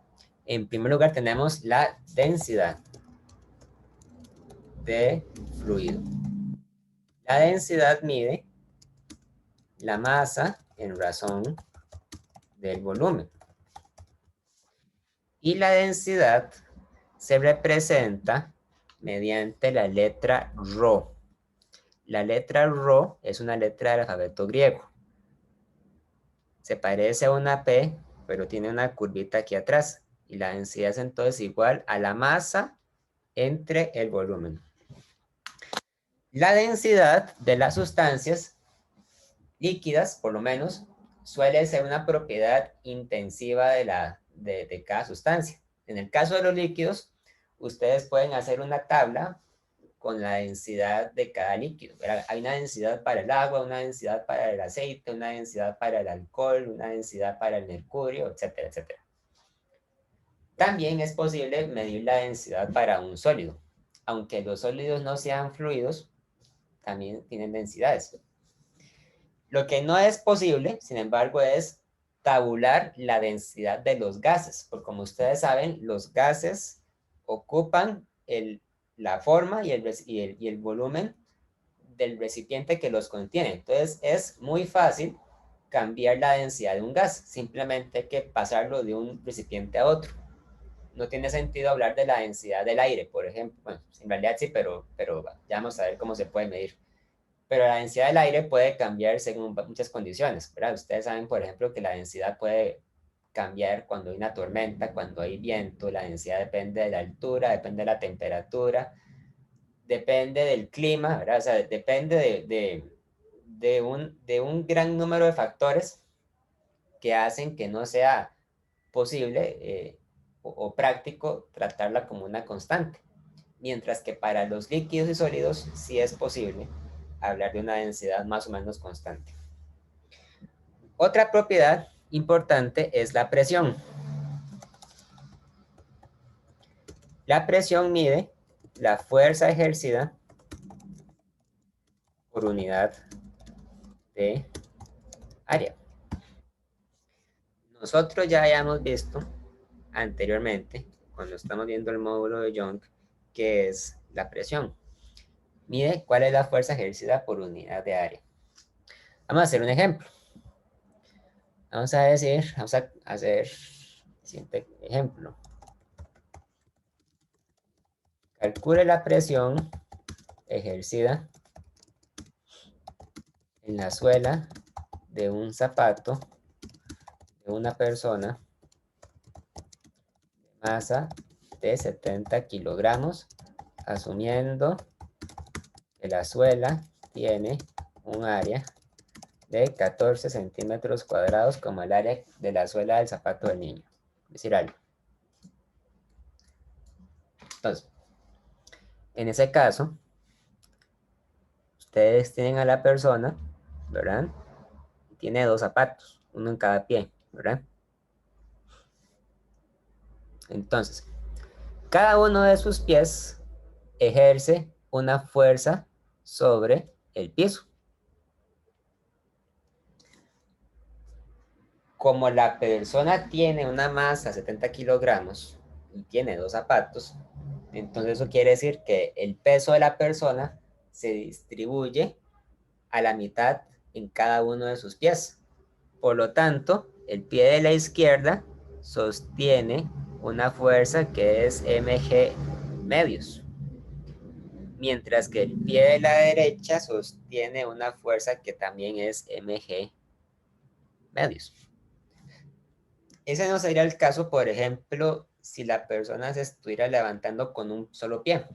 En primer lugar tenemos la densidad de fluido. La densidad mide la masa en razón del volumen. Y la densidad se representa mediante la letra ρ. La letra ρ es una letra del alfabeto griego. Se parece a una P, pero tiene una curvita aquí atrás. Y la densidad es entonces igual a la masa entre el volumen. La densidad de las sustancias líquidas, por lo menos, suele ser una propiedad intensiva de cada sustancia. En el caso de los líquidos, ustedes pueden hacer una tabla con la densidad de cada líquido. Hay una densidad para el agua, una densidad para el aceite, una densidad para el alcohol, una densidad para el mercurio, etcétera, etcétera. También es posible medir la densidad para un sólido. Aunque los sólidos no sean fluidos, también tienen densidades. Lo que no es posible, sin embargo, es tabular la densidad de los gases, porque como ustedes saben, los gases ocupan la forma y el volumen del recipiente que los contiene. Entonces, es muy fácil cambiar la densidad de un gas, simplemente hay que pasarlo de un recipiente a otro. No tiene sentido hablar de la densidad del aire, por ejemplo. Bueno, en realidad sí, pero ya vamos a ver cómo se puede medir. Pero la densidad del aire puede cambiar según muchas condiciones, ¿verdad? Ustedes saben, por ejemplo, que la densidad puede cambiar cuando hay una tormenta, cuando hay viento, la densidad depende de la altura, depende de la temperatura, depende del clima, ¿verdad? O sea, depende de un gran número de factores que hacen que no sea posible o práctico tratarla como una constante. Mientras que para los líquidos y sólidos sí es posible hablar de una densidad más o menos constante. Otra propiedad importante es la presión. La presión mide la fuerza ejercida por unidad de área. Nosotros ya hayamos visto anteriormente, cuando estamos viendo el módulo de Young, que es la presión. Mide cuál es la fuerza ejercida por unidad de área. Vamos a hacer un ejemplo. Vamos a hacer el siguiente ejemplo. Calcule la presión ejercida en la suela de un zapato de una persona de masa de 70 kilogramos, asumiendo que la suela tiene un área de 14 centímetros cuadrados como el área de la suela del zapato del niño. Es decir, algo. Entonces, en ese caso, ustedes tienen a la persona, ¿verdad? Y tiene dos zapatos, uno en cada pie, ¿verdad? Entonces, cada uno de sus pies ejerce una fuerza sobre el piso. Como la persona tiene una masa de 70 kilogramos y tiene dos zapatos, entonces eso quiere decir que el peso de la persona se distribuye a la mitad en cada uno de sus pies. Por lo tanto, el pie de la izquierda sostiene una fuerza que es mg medios, mientras que el pie de la derecha sostiene una fuerza que también es mg medios. Ese no sería el caso, por ejemplo, si la persona se estuviera levantando con un solo pie,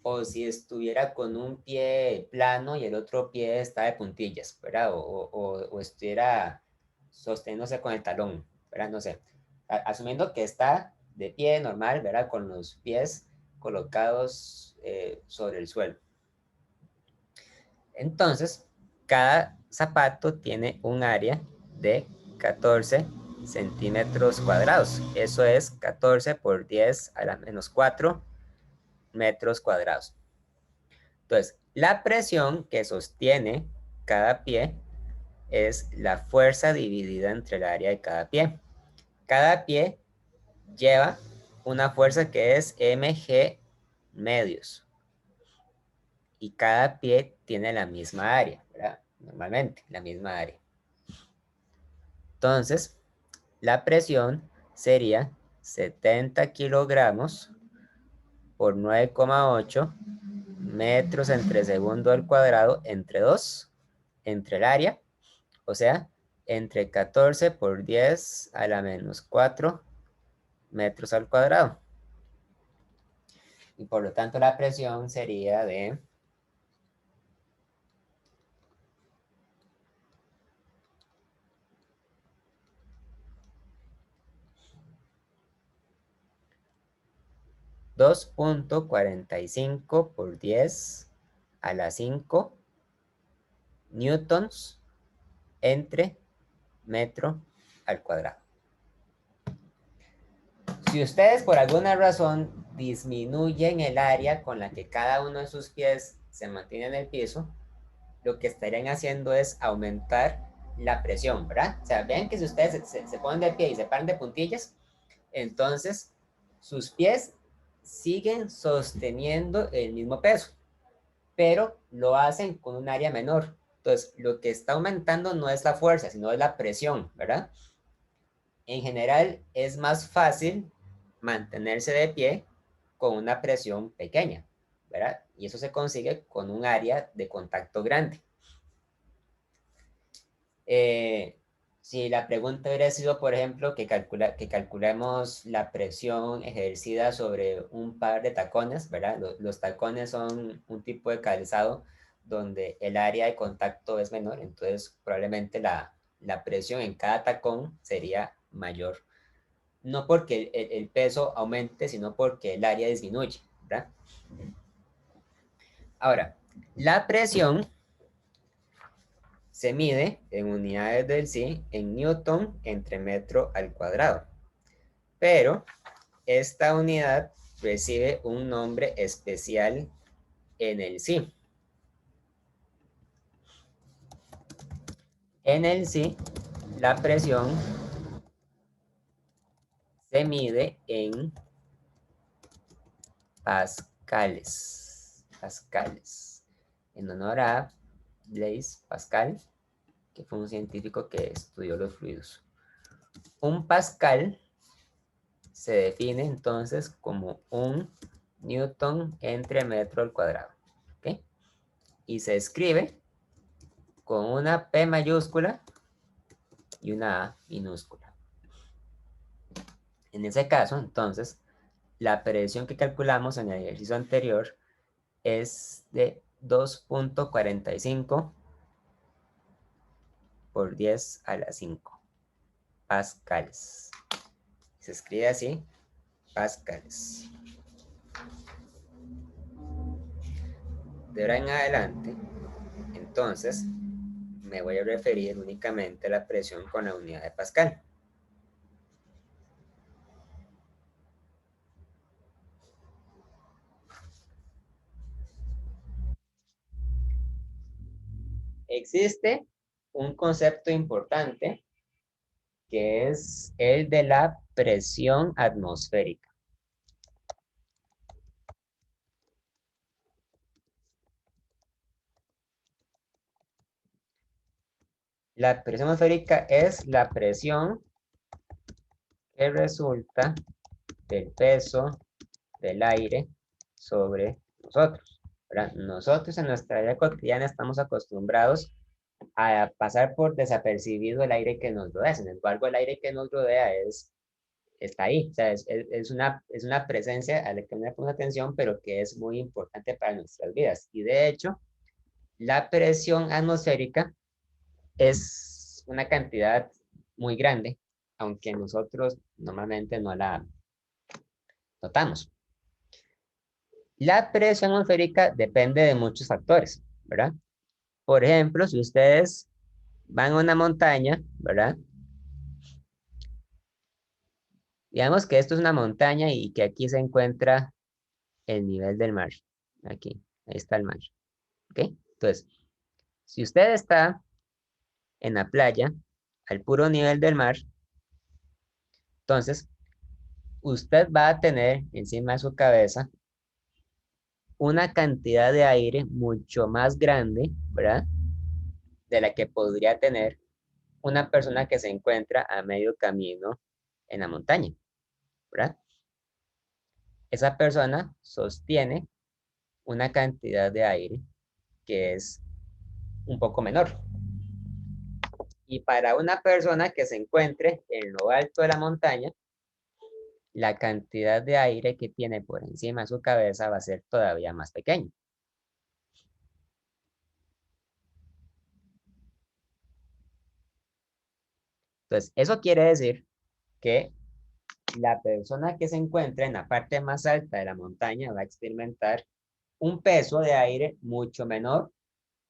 o si estuviera con un pie plano y el otro pie está de puntillas, ¿verdad? O estuviera sosteniéndose con el talón, ¿verdad? No sé. Asumiendo que está de pie normal, ¿verdad? Con los pies colocados sobre el suelo. Entonces, cada zapato tiene un área de 14 centímetros cuadrados. Eso es 14 por 10 a la menos 4 metros cuadrados. Entonces, la presión que sostiene cada pie es la fuerza dividida entre el área de cada pie. Cada pie lleva una fuerza que es mg medios. Y cada pie tiene la misma área, ¿verdad? Normalmente, la misma área. Entonces, la presión sería 70 kilogramos por 9,8 metros entre segundo al cuadrado entre 2, entre el área, o sea, entre 14 por 10 a la menos 4 metros al cuadrado. Y por lo tanto la presión sería de 2,45 por 10 a la 5 newtons entre metro al cuadrado. Si ustedes por alguna razón disminuyen el área con la que cada uno de sus pies se mantiene en el piso, lo que estarían haciendo es aumentar la presión, ¿verdad? O sea, vean que si ustedes se ponen de pie y se paran de puntillas, entonces sus pies siguen sosteniendo el mismo peso, pero lo hacen con un área menor. Entonces, lo que está aumentando no es la fuerza, sino es la presión, ¿verdad? En general, es más fácil mantenerse de pie con una presión pequeña, ¿verdad? Y eso se consigue con un área de contacto grande. Si la pregunta hubiera sido, por ejemplo, que calculemos la presión ejercida sobre un par de tacones, ¿verdad? Los tacones son un tipo de calzado donde el área de contacto es menor, entonces probablemente la presión en cada tacón sería mayor. No porque el peso aumente, sino porque el área disminuye, ¿verdad? Ahora, la presión se mide en unidades del sí en newton entre metro al cuadrado. Pero esta unidad recibe un nombre especial en el sí. En el sí, la presión se mide en pascales. Pascales. En honor a Blaise Pascal, que fue un científico que estudió los fluidos. Un pascal se define entonces como un newton entre metro al cuadrado. ¿Okay? Y se escribe con una P mayúscula y una A minúscula. En ese caso, entonces, la presión que calculamos en el ejercicio anterior es de 2,45 por 10 a la 5 pascales. Se escribe así, pascales. De ahora en adelante, entonces, me voy a referir únicamente a la presión con la unidad de Pascal. Existe un concepto importante que es el de la presión atmosférica. La presión atmosférica es la presión que resulta del peso del aire sobre nosotros, ¿verdad? Nosotros en nuestra vida cotidiana estamos acostumbrados a pasar por desapercibido el aire que nos rodea. Sin embargo, el aire que nos rodea está ahí. O sea, es una presencia a la que no le ponemos atención, pero que es muy importante para nuestras vidas. Y de hecho, la presión atmosférica es una cantidad muy grande, aunque nosotros normalmente no la notamos. La presión atmosférica depende de muchos factores, ¿verdad? Por ejemplo, si ustedes van a una montaña, ¿verdad? Digamos que esto es una montaña y que aquí se encuentra el nivel del mar. Aquí, ahí está el mar. ¿Ok? Entonces, si usted está en la playa, al puro nivel del mar, entonces usted va a tener encima de su cabeza una cantidad de aire mucho más grande, ¿verdad? De la que podría tener una persona que se encuentra a medio camino en la montaña, ¿verdad? Esa persona sostiene una cantidad de aire que es un poco menor. Y para una persona que se encuentre en lo alto de la montaña, la cantidad de aire que tiene por encima de su cabeza va a ser todavía más pequeña. Entonces, eso quiere decir que la persona que se encuentra en la parte más alta de la montaña va a experimentar un peso de aire mucho menor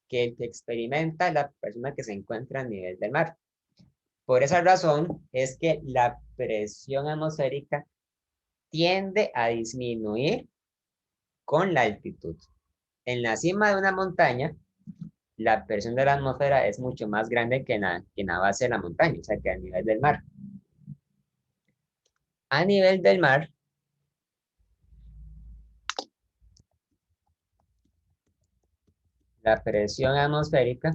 que el que experimenta la persona que se encuentra a nivel del mar. Por esa razón es que la presión atmosférica tiende a disminuir con la altitud. En la cima de una montaña, la presión de la atmósfera es mucho más grande que en la base de la montaña, o sea, que a nivel del mar. A nivel del mar, la presión atmosférica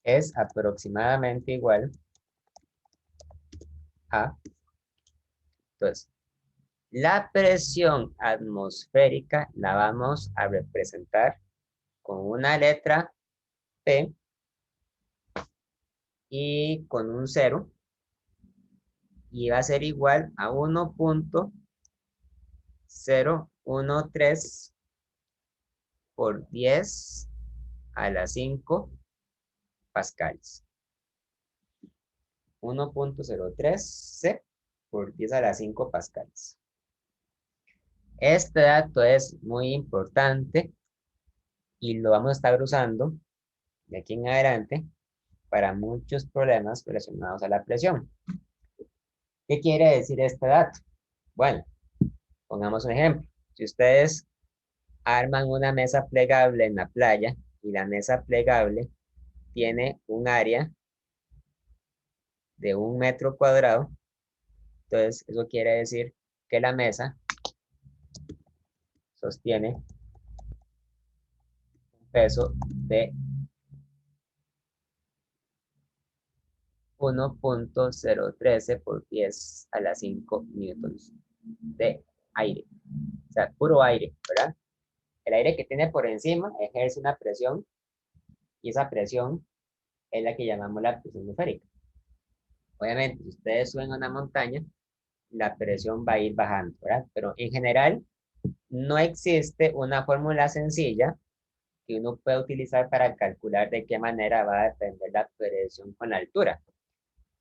es aproximadamente igual a, entonces, la presión atmosférica la vamos a representar con una letra P y con un cero, y va a ser igual a 1.013 por 10 a la 5 pascales. 1.013 por 10 a la 5 pascales. Este dato es muy importante y lo vamos a estar usando de aquí en adelante para muchos problemas relacionados a la presión. ¿Qué quiere decir este dato? Bueno, pongamos un ejemplo. Si ustedes arman una mesa plegable en la playa y la mesa plegable tiene un área de 1 metro cuadrado, entonces eso quiere decir que la mesa sostiene un peso de 1.013 por 10 a la 5 newtons de aire. O sea, puro aire, ¿verdad? El aire que tiene por encima ejerce una presión y esa presión es la que llamamos la presión atmosférica. Obviamente, si ustedes suben a una montaña, la presión va a ir bajando, ¿verdad? Pero en general, no existe una fórmula sencilla que uno pueda utilizar para calcular de qué manera va a depender la presión con la altura,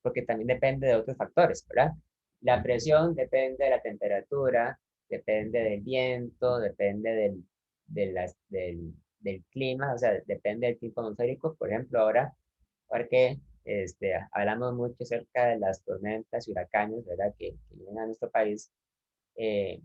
porque también depende de otros factores, ¿verdad? La presión depende de la temperatura, depende del viento, depende del clima, o sea, depende del tipo atmosférico. Por ejemplo, ahora, porque hablamos mucho acerca de las tormentas y huracanes, ¿verdad? Que vienen a nuestro país. eh,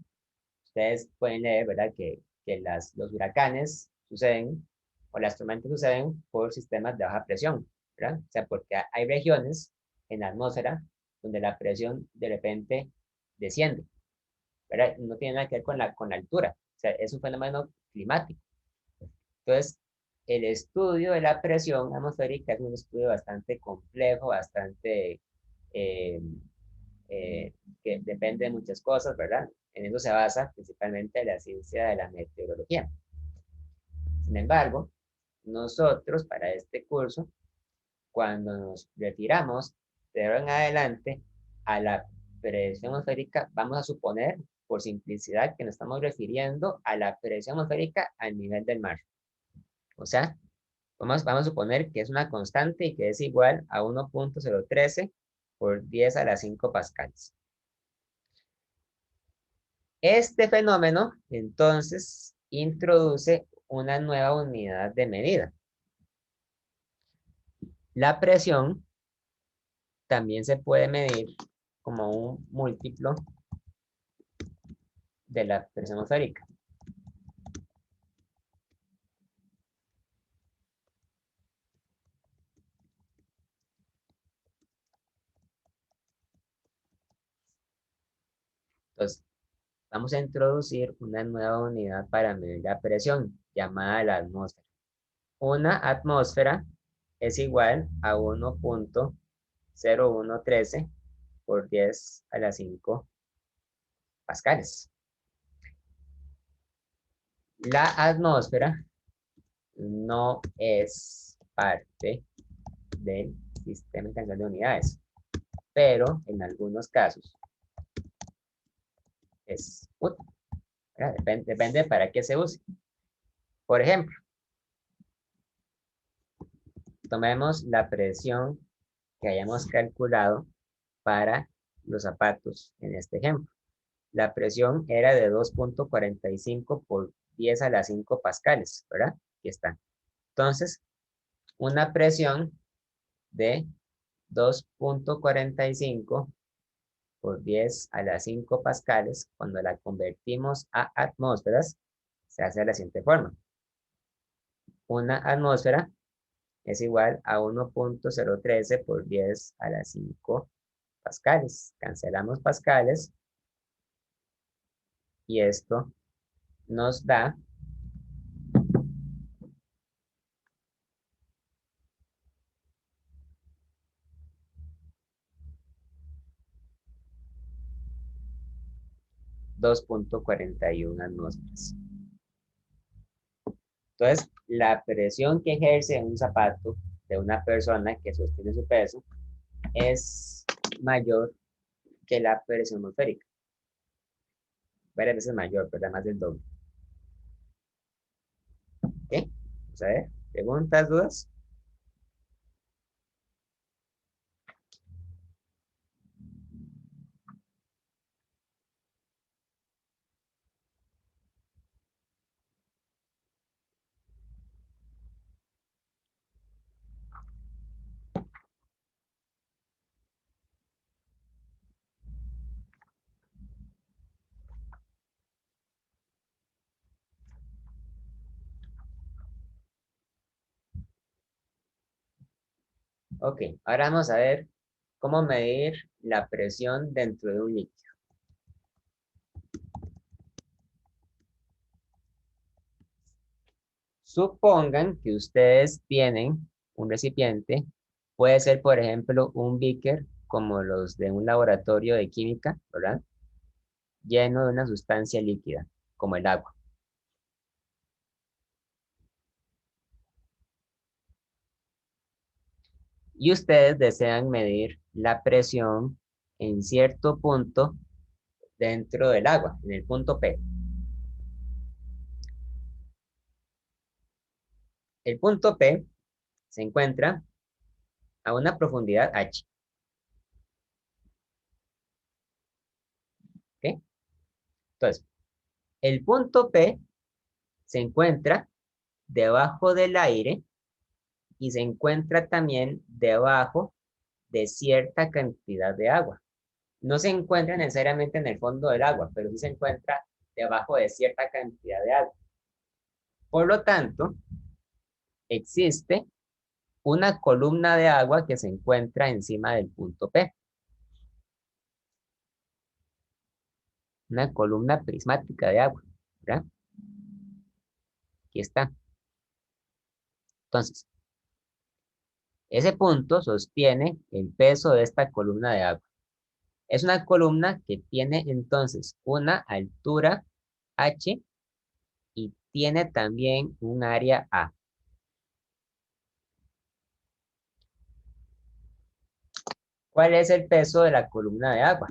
Ustedes pueden leer, ¿verdad? Que los huracanes suceden o las tormentas suceden por sistemas de baja presión, ¿verdad? O sea, porque hay regiones en la atmósfera donde la presión de repente desciende, ¿verdad? No tiene nada que ver con la altura, o sea, es un fenómeno climático. Entonces, el estudio de la presión atmosférica es un estudio bastante complejo, bastante eh, que depende de muchas cosas, ¿verdad? En eso se basa principalmente la ciencia de la meteorología. Sin embargo, nosotros para este curso, cuando nos retiramos de ahora en adelante a la presión atmosférica, vamos a suponer, por simplicidad, que nos estamos refiriendo a la presión atmosférica al nivel del mar. O sea, vamos a suponer que es una constante y que es igual a 1.013 por 10 a la 5 pascales. Este fenómeno, entonces, introduce una nueva unidad de medida. La presión también se puede medir como un múltiplo de la presión atmosférica. Entonces, vamos a introducir una nueva unidad para medir la presión, llamada la atmósfera. Una atmósfera es igual a 1.0113 por 10 a la 5 pascales. La atmósfera no es parte del sistema internacional de unidades, pero en algunos casos es útil. Depende para qué se use. Por ejemplo, tomemos la presión que hayamos calculado para los zapatos en este ejemplo. La presión era de 2.45 por 10 a la 5 pascales, ¿verdad? Aquí está. Entonces, una presión de 2.45 por 10 a la 5 pascales, cuando la convertimos a atmósferas, se hace de la siguiente forma. Una atmósfera es igual a 1.013 por 10 a la 5 pascales. Cancelamos pascales y esto nos da 2.41 atmósferas. Entonces, la presión que ejerce un zapato de una persona que sostiene su peso es mayor que la presión atmosférica. Varias veces mayor, pero más del doble. ¿Ok? Vamos a ver. ¿Preguntas, dudas? Ok, ahora vamos a ver cómo medir la presión dentro de un líquido. Supongan que ustedes tienen un recipiente, puede ser, por ejemplo, un beaker, como los de un laboratorio de química, ¿verdad? Lleno de una sustancia líquida, como el agua. Y ustedes desean medir la presión en cierto punto dentro del agua, en el punto P. El punto P se encuentra a una profundidad H. ¿Ok? Entonces, el punto P se encuentra debajo del aire y se encuentra también debajo de cierta cantidad de agua. No se encuentra necesariamente en el fondo del agua, pero sí se encuentra debajo de cierta cantidad de agua. Por lo tanto, existe una columna de agua que se encuentra encima del punto P. Una columna prismática de agua, ¿verdad? Aquí está. Entonces, ese punto sostiene el peso de esta columna de agua. Es una columna que tiene entonces una altura H y tiene también un área A. ¿Cuál es el peso de la columna de agua?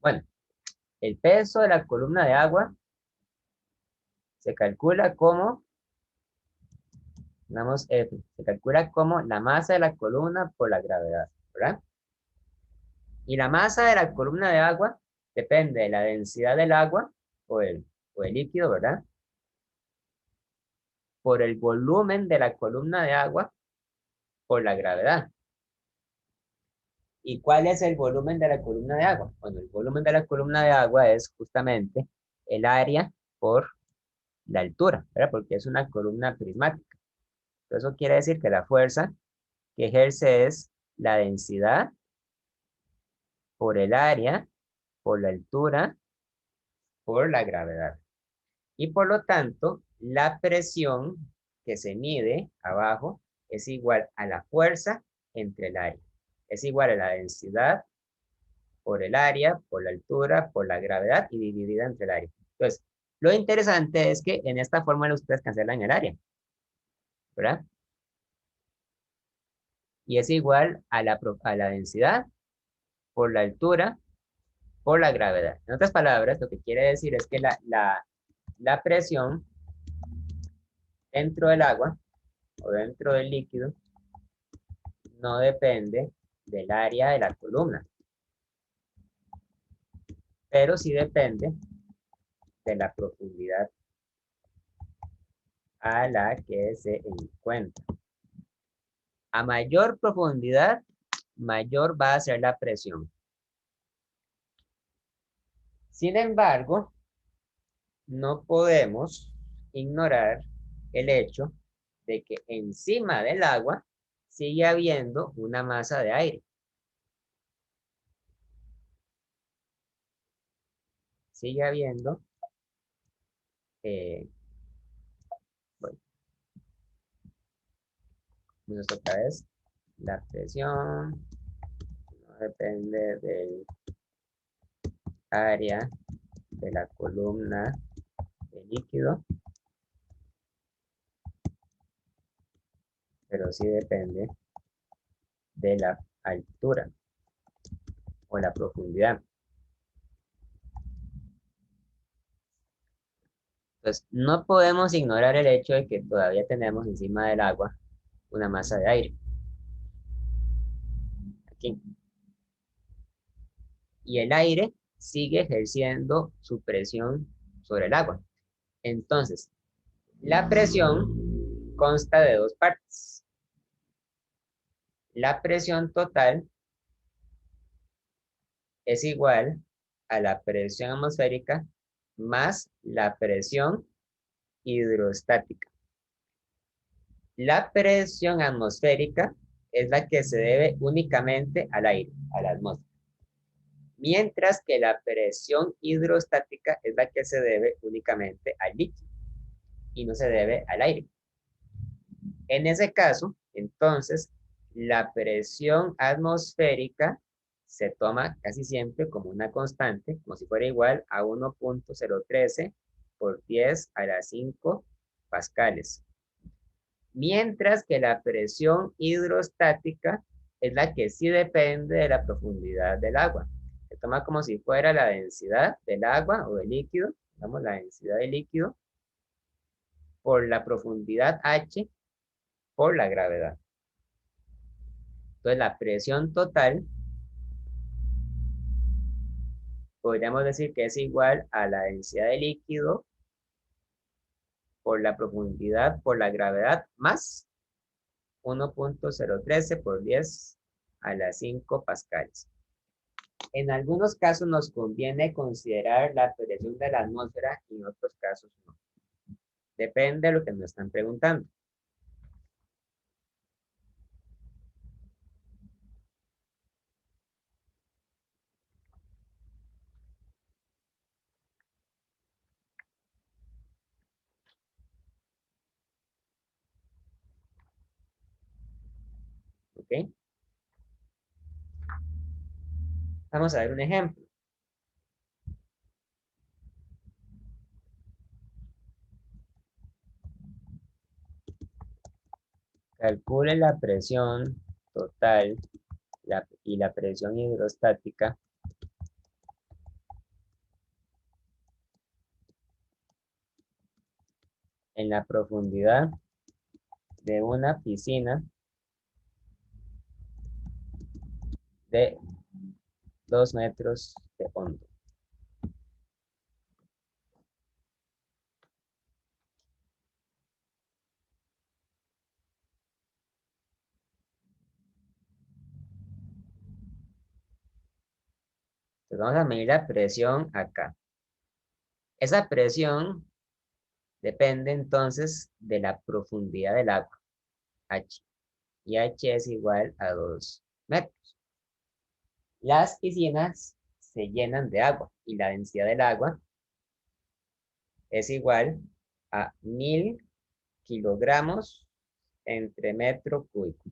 Bueno, el peso de la columna de agua se calcula como, digamos, F, se calcula como la masa de la columna por la gravedad, ¿verdad? Y la masa de la columna de agua depende de la densidad del agua o el líquido, ¿verdad? Por el volumen de la columna de agua, por la gravedad. ¿Y cuál es el volumen de la columna de agua? Bueno, el volumen de la columna de agua es justamente el área por la altura, ¿verdad? Porque es una columna prismática. Eso quiere decir que la fuerza que ejerce es la densidad por el área, por la altura, por la gravedad. Y por lo tanto, la presión que se mide abajo es igual a la fuerza entre el área. Es igual a la densidad por el área, por la altura, por la gravedad y dividida entre el área. Entonces, lo interesante es que en esta fórmula ustedes cancelan el área, ¿verdad? Y es igual a la densidad por la altura, por la gravedad. En otras palabras, lo que quiere decir es que la presión dentro del agua o dentro del líquido no depende del área de la columna, pero sí depende de la profundidad a la que se encuentra. A mayor profundidad, mayor va a ser la presión. Sin embargo, no podemos ignorar el hecho de que encima del agua sigue habiendo una masa de aire. Sigue habiendo, bueno, otra vez, la presión no depende del área de la columna de líquido, pero sí depende de la altura o la profundidad. Entonces, no podemos ignorar el hecho de que todavía tenemos encima del agua una masa de aire. Aquí. Y el aire sigue ejerciendo su presión sobre el agua. Entonces, la presión consta de dos partes. La presión total es igual a la presión atmosférica más la presión hidrostática. La presión atmosférica es la que se debe únicamente al aire, a la atmósfera. Mientras que la presión hidrostática es la que se debe únicamente al líquido y no se debe al aire. En ese caso, entonces, la presión atmosférica se toma casi siempre como una constante, como si fuera igual a 1.013 por 10 a la 5 pascales. Mientras que la presión hidrostática es la que sí depende de la profundidad del agua. Se toma como si fuera la densidad del agua o del líquido, digamos la densidad del líquido, por la profundidad H por la gravedad. Entonces la presión total podríamos decir que es igual a la densidad del líquido por la profundidad por la gravedad más 1.013 por 10 a la 5 pascales. En algunos casos nos conviene considerar la presión de la atmósfera y en otros casos no. Depende de lo que nos están preguntando. ¿Ok? Vamos a ver un ejemplo. Calcule la presión total y la presión hidrostática en la profundidad de una piscina de 2 metros de hondo. Entonces vamos a medir la presión acá. Esa presión depende entonces de la profundidad del agua, H. Y H es igual a 2 metros. Las piscinas se llenan de agua y la densidad del agua es igual a 1000 kilogramos entre metro cúbico.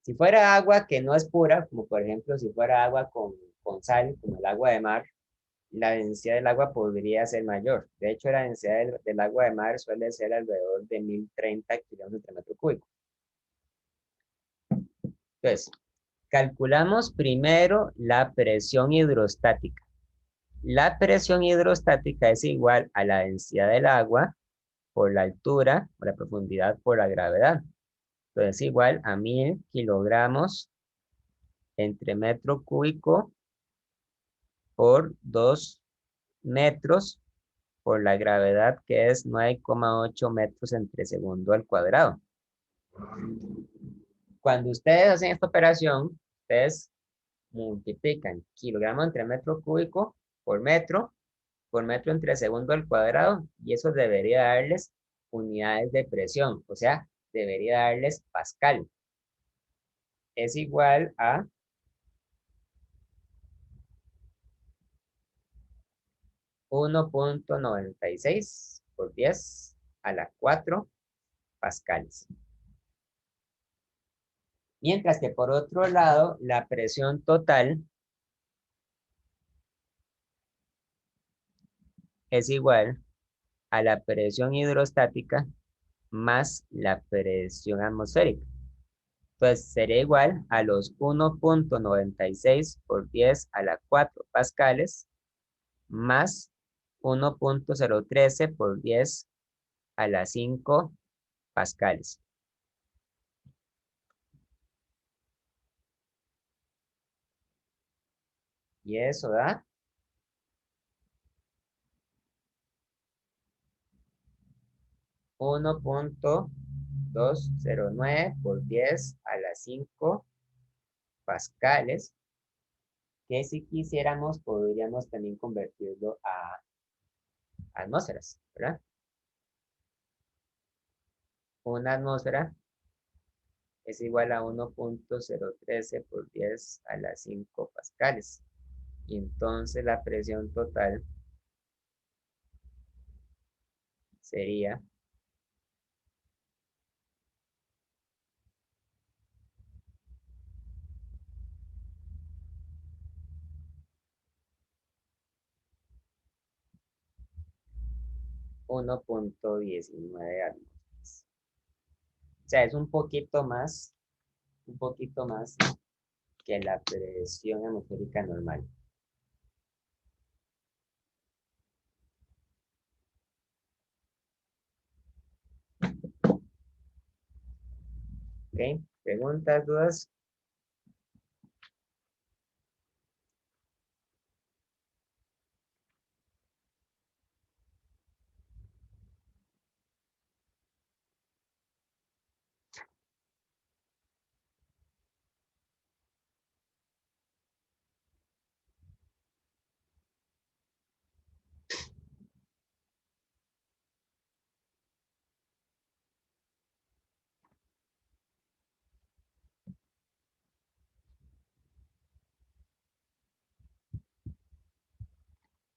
Si fuera agua que no es pura, como por ejemplo si fuera agua con sal, como el agua de mar, la densidad del agua podría ser mayor. De hecho, la densidad del agua de mar suele ser alrededor de 1030 kilogramos entre metro cúbico. Entonces, calculamos primero la presión hidrostática. La presión hidrostática es igual a la densidad del agua por la altura, por la profundidad, por la gravedad. Entonces, es igual a 1000 kilogramos entre metro cúbico por 2 metros por la gravedad, que es 9,8 metros entre segundo al cuadrado. Cuando ustedes hacen esta operación, ustedes multiplican kilogramos entre metro cúbico por metro entre segundo al cuadrado, y eso debería darles unidades de presión, o sea, debería darles pascal. Es igual a 1,96 por 10 a la 4 pascales. Mientras que por otro lado, la presión total es igual a la presión hidrostática más la presión atmosférica. Entonces sería igual a los 1,96 por 10 a la 4 pascales más 1,013 por 10 a la 5 pascales. Y eso da 1,209 por 10 a la 5 pascales, que si quisiéramos podríamos también convertirlo a atmósferas, ¿verdad? Una atmósfera es igual a 1,013 por 10 a la 5 pascales. Y entonces la presión total sería 1,19 atmósferas. O sea, es un poquito más que la presión atmosférica normal. ¿Ok? ¿Preguntas, dudas?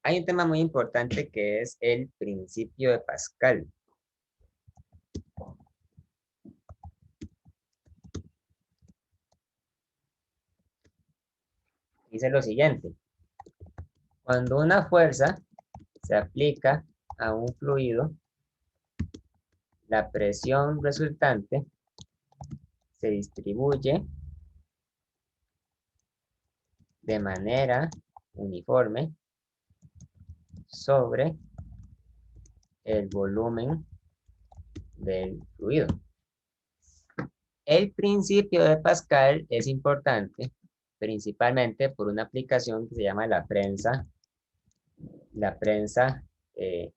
Hay un tema muy importante que es el principio de Pascal. Dice lo siguiente: cuando una fuerza se aplica a un fluido, la presión resultante se distribuye de manera uniforme sobre el volumen del fluido. El principio de Pascal es importante principalmente por una aplicación que se llama la prensa eh,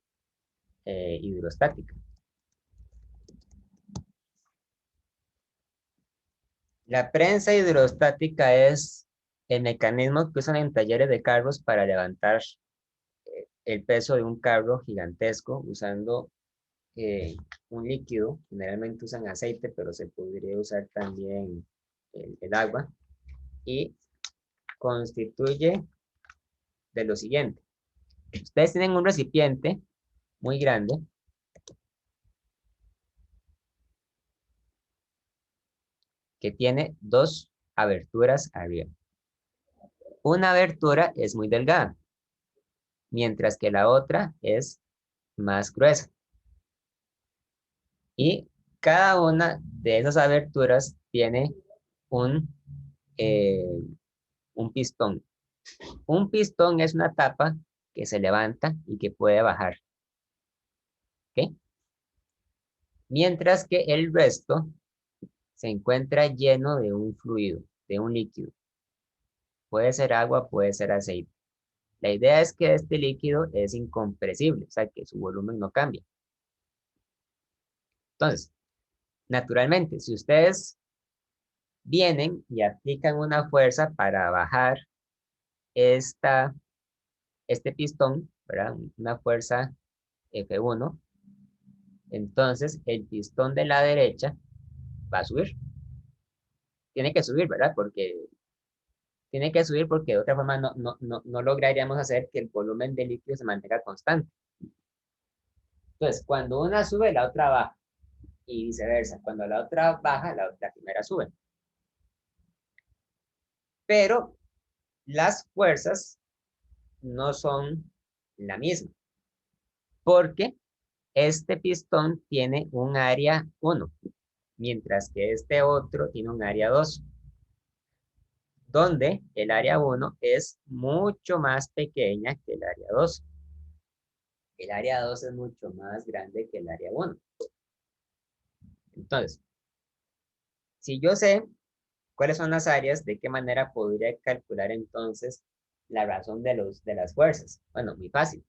hidrostática. La prensa hidrostática es el mecanismo que usan en talleres de carros para levantar el peso de un carro gigantesco usando un líquido, generalmente usan aceite, pero se podría usar también el agua, y constituye de lo siguiente. Ustedes tienen un recipiente muy grande que tiene dos aberturas arriba. Una abertura es muy delgada, mientras que la otra es más gruesa. Y cada una de esas aberturas tiene un, eh, un pistón. Un pistón es una tapa que se levanta y que puede bajar. ¿Ok? Mientras que el resto se encuentra lleno de un fluido, de un líquido. Puede ser agua, puede ser aceite. La idea es que este líquido es incompresible, o sea, que su volumen no cambia. Entonces, naturalmente, si ustedes vienen y aplican una fuerza para bajar este pistón, ¿verdad? Una fuerza F1, entonces el pistón de la derecha va a subir. Tiene que subir, ¿verdad? Porque tiene que subir porque de otra forma no lograríamos hacer que el volumen de líquido se mantenga constante. Entonces, cuando una sube, la otra baja. Y viceversa. Cuando la otra baja, la primera sube. Pero las fuerzas no son la misma. Porque este pistón tiene un área 1, mientras que este otro tiene un área 2, donde el área 1 es mucho más pequeña que el área 2. El área 2 es mucho más grande que el área 1. Entonces, si yo sé cuáles son las áreas, ¿de qué manera podría calcular entonces la razón de las fuerzas? Bueno, muy fácil.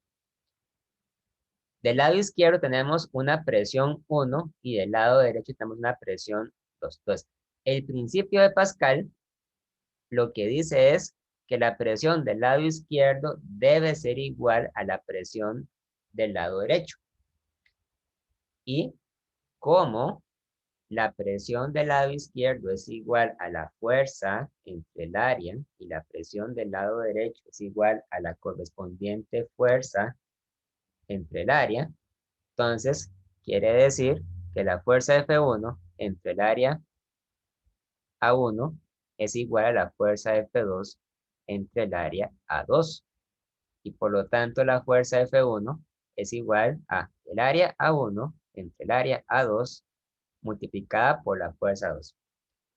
Del lado izquierdo tenemos una presión 1 y del lado derecho tenemos una presión 2. Entonces, el principio de Pascal lo que dice es que la presión del lado izquierdo debe ser igual a la presión del lado derecho. Y como la presión del lado izquierdo es igual a la fuerza entre el área y la presión del lado derecho es igual a la correspondiente fuerza entre el área, entonces quiere decir que la fuerza F1 entre el área A1 es igual a la fuerza F2 entre el área A2. Y por lo tanto la fuerza F1 es igual a el área A1 entre el área A2 multiplicada por la fuerza 2.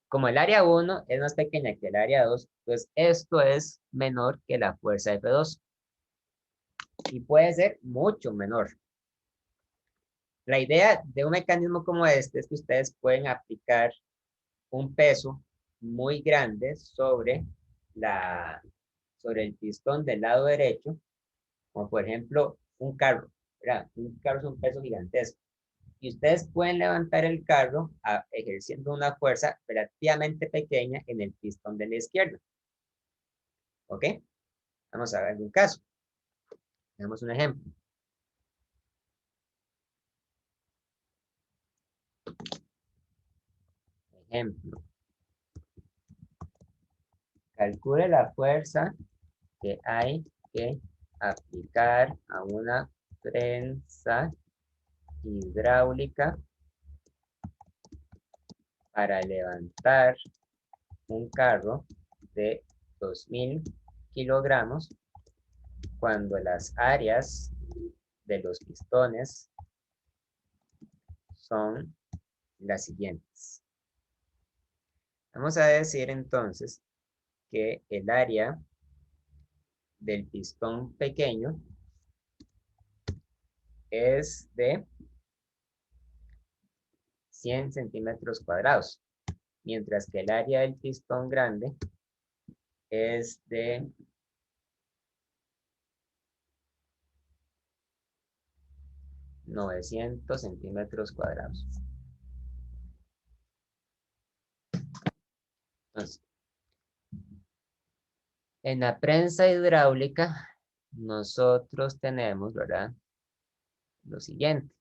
Como el área 1 es más pequeña que el área 2, pues esto es menor que la fuerza F2. Y puede ser mucho menor. La idea de un mecanismo como este es que ustedes pueden aplicar un peso muy grande sobre el pistón del lado derecho, como por ejemplo un carro, ¿verdad? Un carro es un peso gigantesco. Y ustedes pueden levantar el carro ejerciendo una fuerza relativamente pequeña en el pistón de la izquierda. ¿Ok? Vamos a ver un caso. Tenemos un ejemplo. Ejemplo. Calcule la fuerza que hay que aplicar a una prensa hidráulica para levantar un carro de 2000 kilogramos cuando las áreas de los pistones son las siguientes. Vamos a decir entonces que el área del pistón pequeño es de 100 centímetros cuadrados, mientras que el área del pistón grande es de 900 centímetros cuadrados. Entonces, En la prensa hidráulica, nosotros tenemos, ¿verdad? Lo siguiente.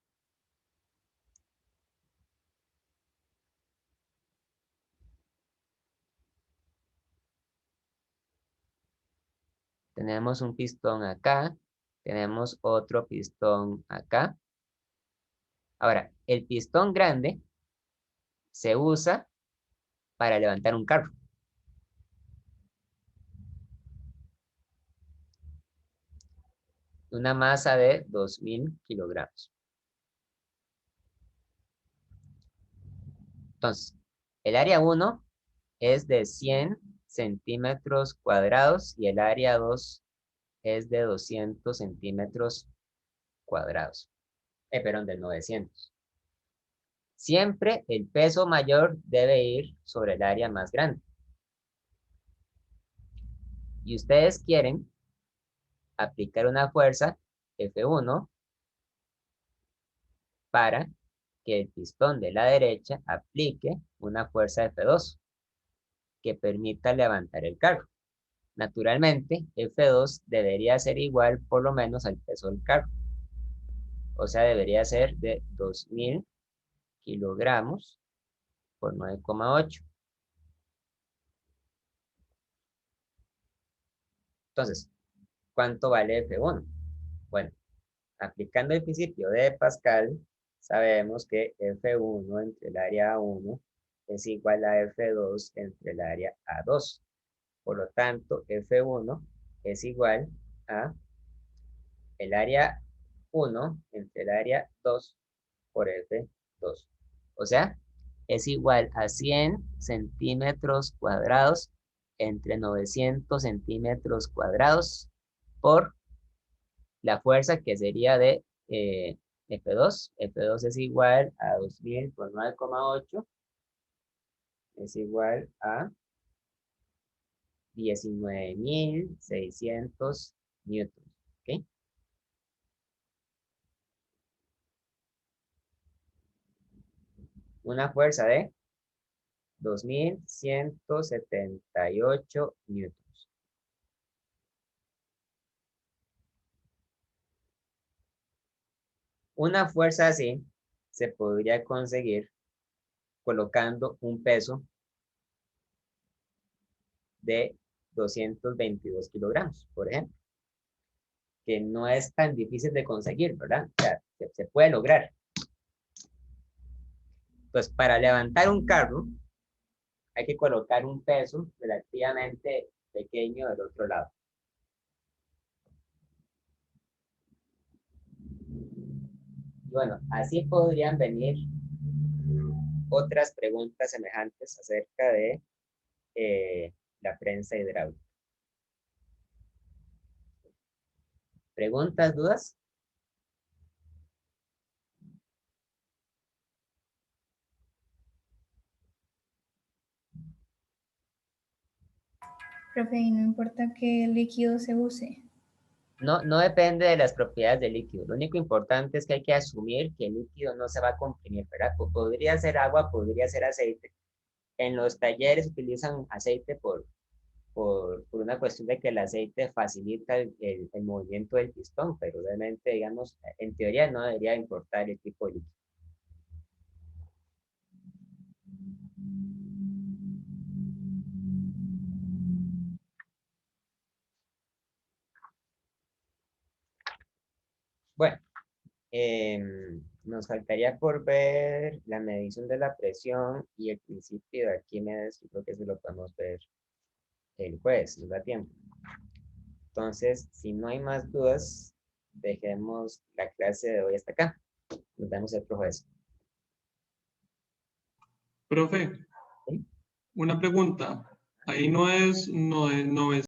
Tenemos un pistón acá, tenemos otro pistón acá. Ahora, el pistón grande se usa para levantar un carro. Una masa de 2000 kilogramos. Entonces, el área 1 es de 100 centímetros cuadrados y el área 2 es de 200 centímetros cuadrados. Perdón, de 900. Siempre el peso mayor debe ir sobre el área más grande. Y ustedes quieren aplicar una fuerza F1 para que el pistón de la derecha aplique una fuerza F2 que permita levantar el carro. Naturalmente, F2 debería ser igual por lo menos al peso del carro. O sea, debería ser de 2000 kilogramos por 9,8. Entonces, ¿cuánto vale F1? Bueno, aplicando el principio de Pascal, sabemos que F1 entre el área A1 es igual a F2 entre el área A2. Por lo tanto, F1 es igual a el área 1 entre el área 2 por F2. O sea, es igual a 100 centímetros cuadrados entre 900 centímetros cuadrados por la fuerza que sería de F2. F2 es igual a 2000 por 9,8. Es igual a 19.600 newtons. ¿Ok? Una fuerza de 2178 newtons. Una fuerza así se podría conseguir colocando un peso de 222 kilogramos, por ejemplo, que no es tan difícil de conseguir, ¿verdad? O sea, se puede lograr. Pues para levantar un carro hay que colocar un peso relativamente pequeño del otro lado. Y bueno, así podrían venir otras preguntas semejantes acerca de la prensa hidráulica. ¿Preguntas, dudas? Profe, y no importa qué líquido se use. No, no depende de las propiedades del líquido. Lo único importante es que hay que asumir que el líquido no se va a comprimir, ¿verdad? Podría ser agua, podría ser aceite. En los talleres utilizan aceite por una cuestión de que el aceite facilita el movimiento del pistón, pero realmente, digamos, en teoría no debería importar el tipo de líquido. Bueno, nos faltaría por ver la medición de la presión y el principio de Arquímedes. Yo creo que eso lo podemos ver el jueves, nos da tiempo. Entonces, si no hay más dudas, dejemos la clase de hoy hasta acá. Nos vemos el jueves. Profe, ¿Sí? una pregunta. Ahí no es 900.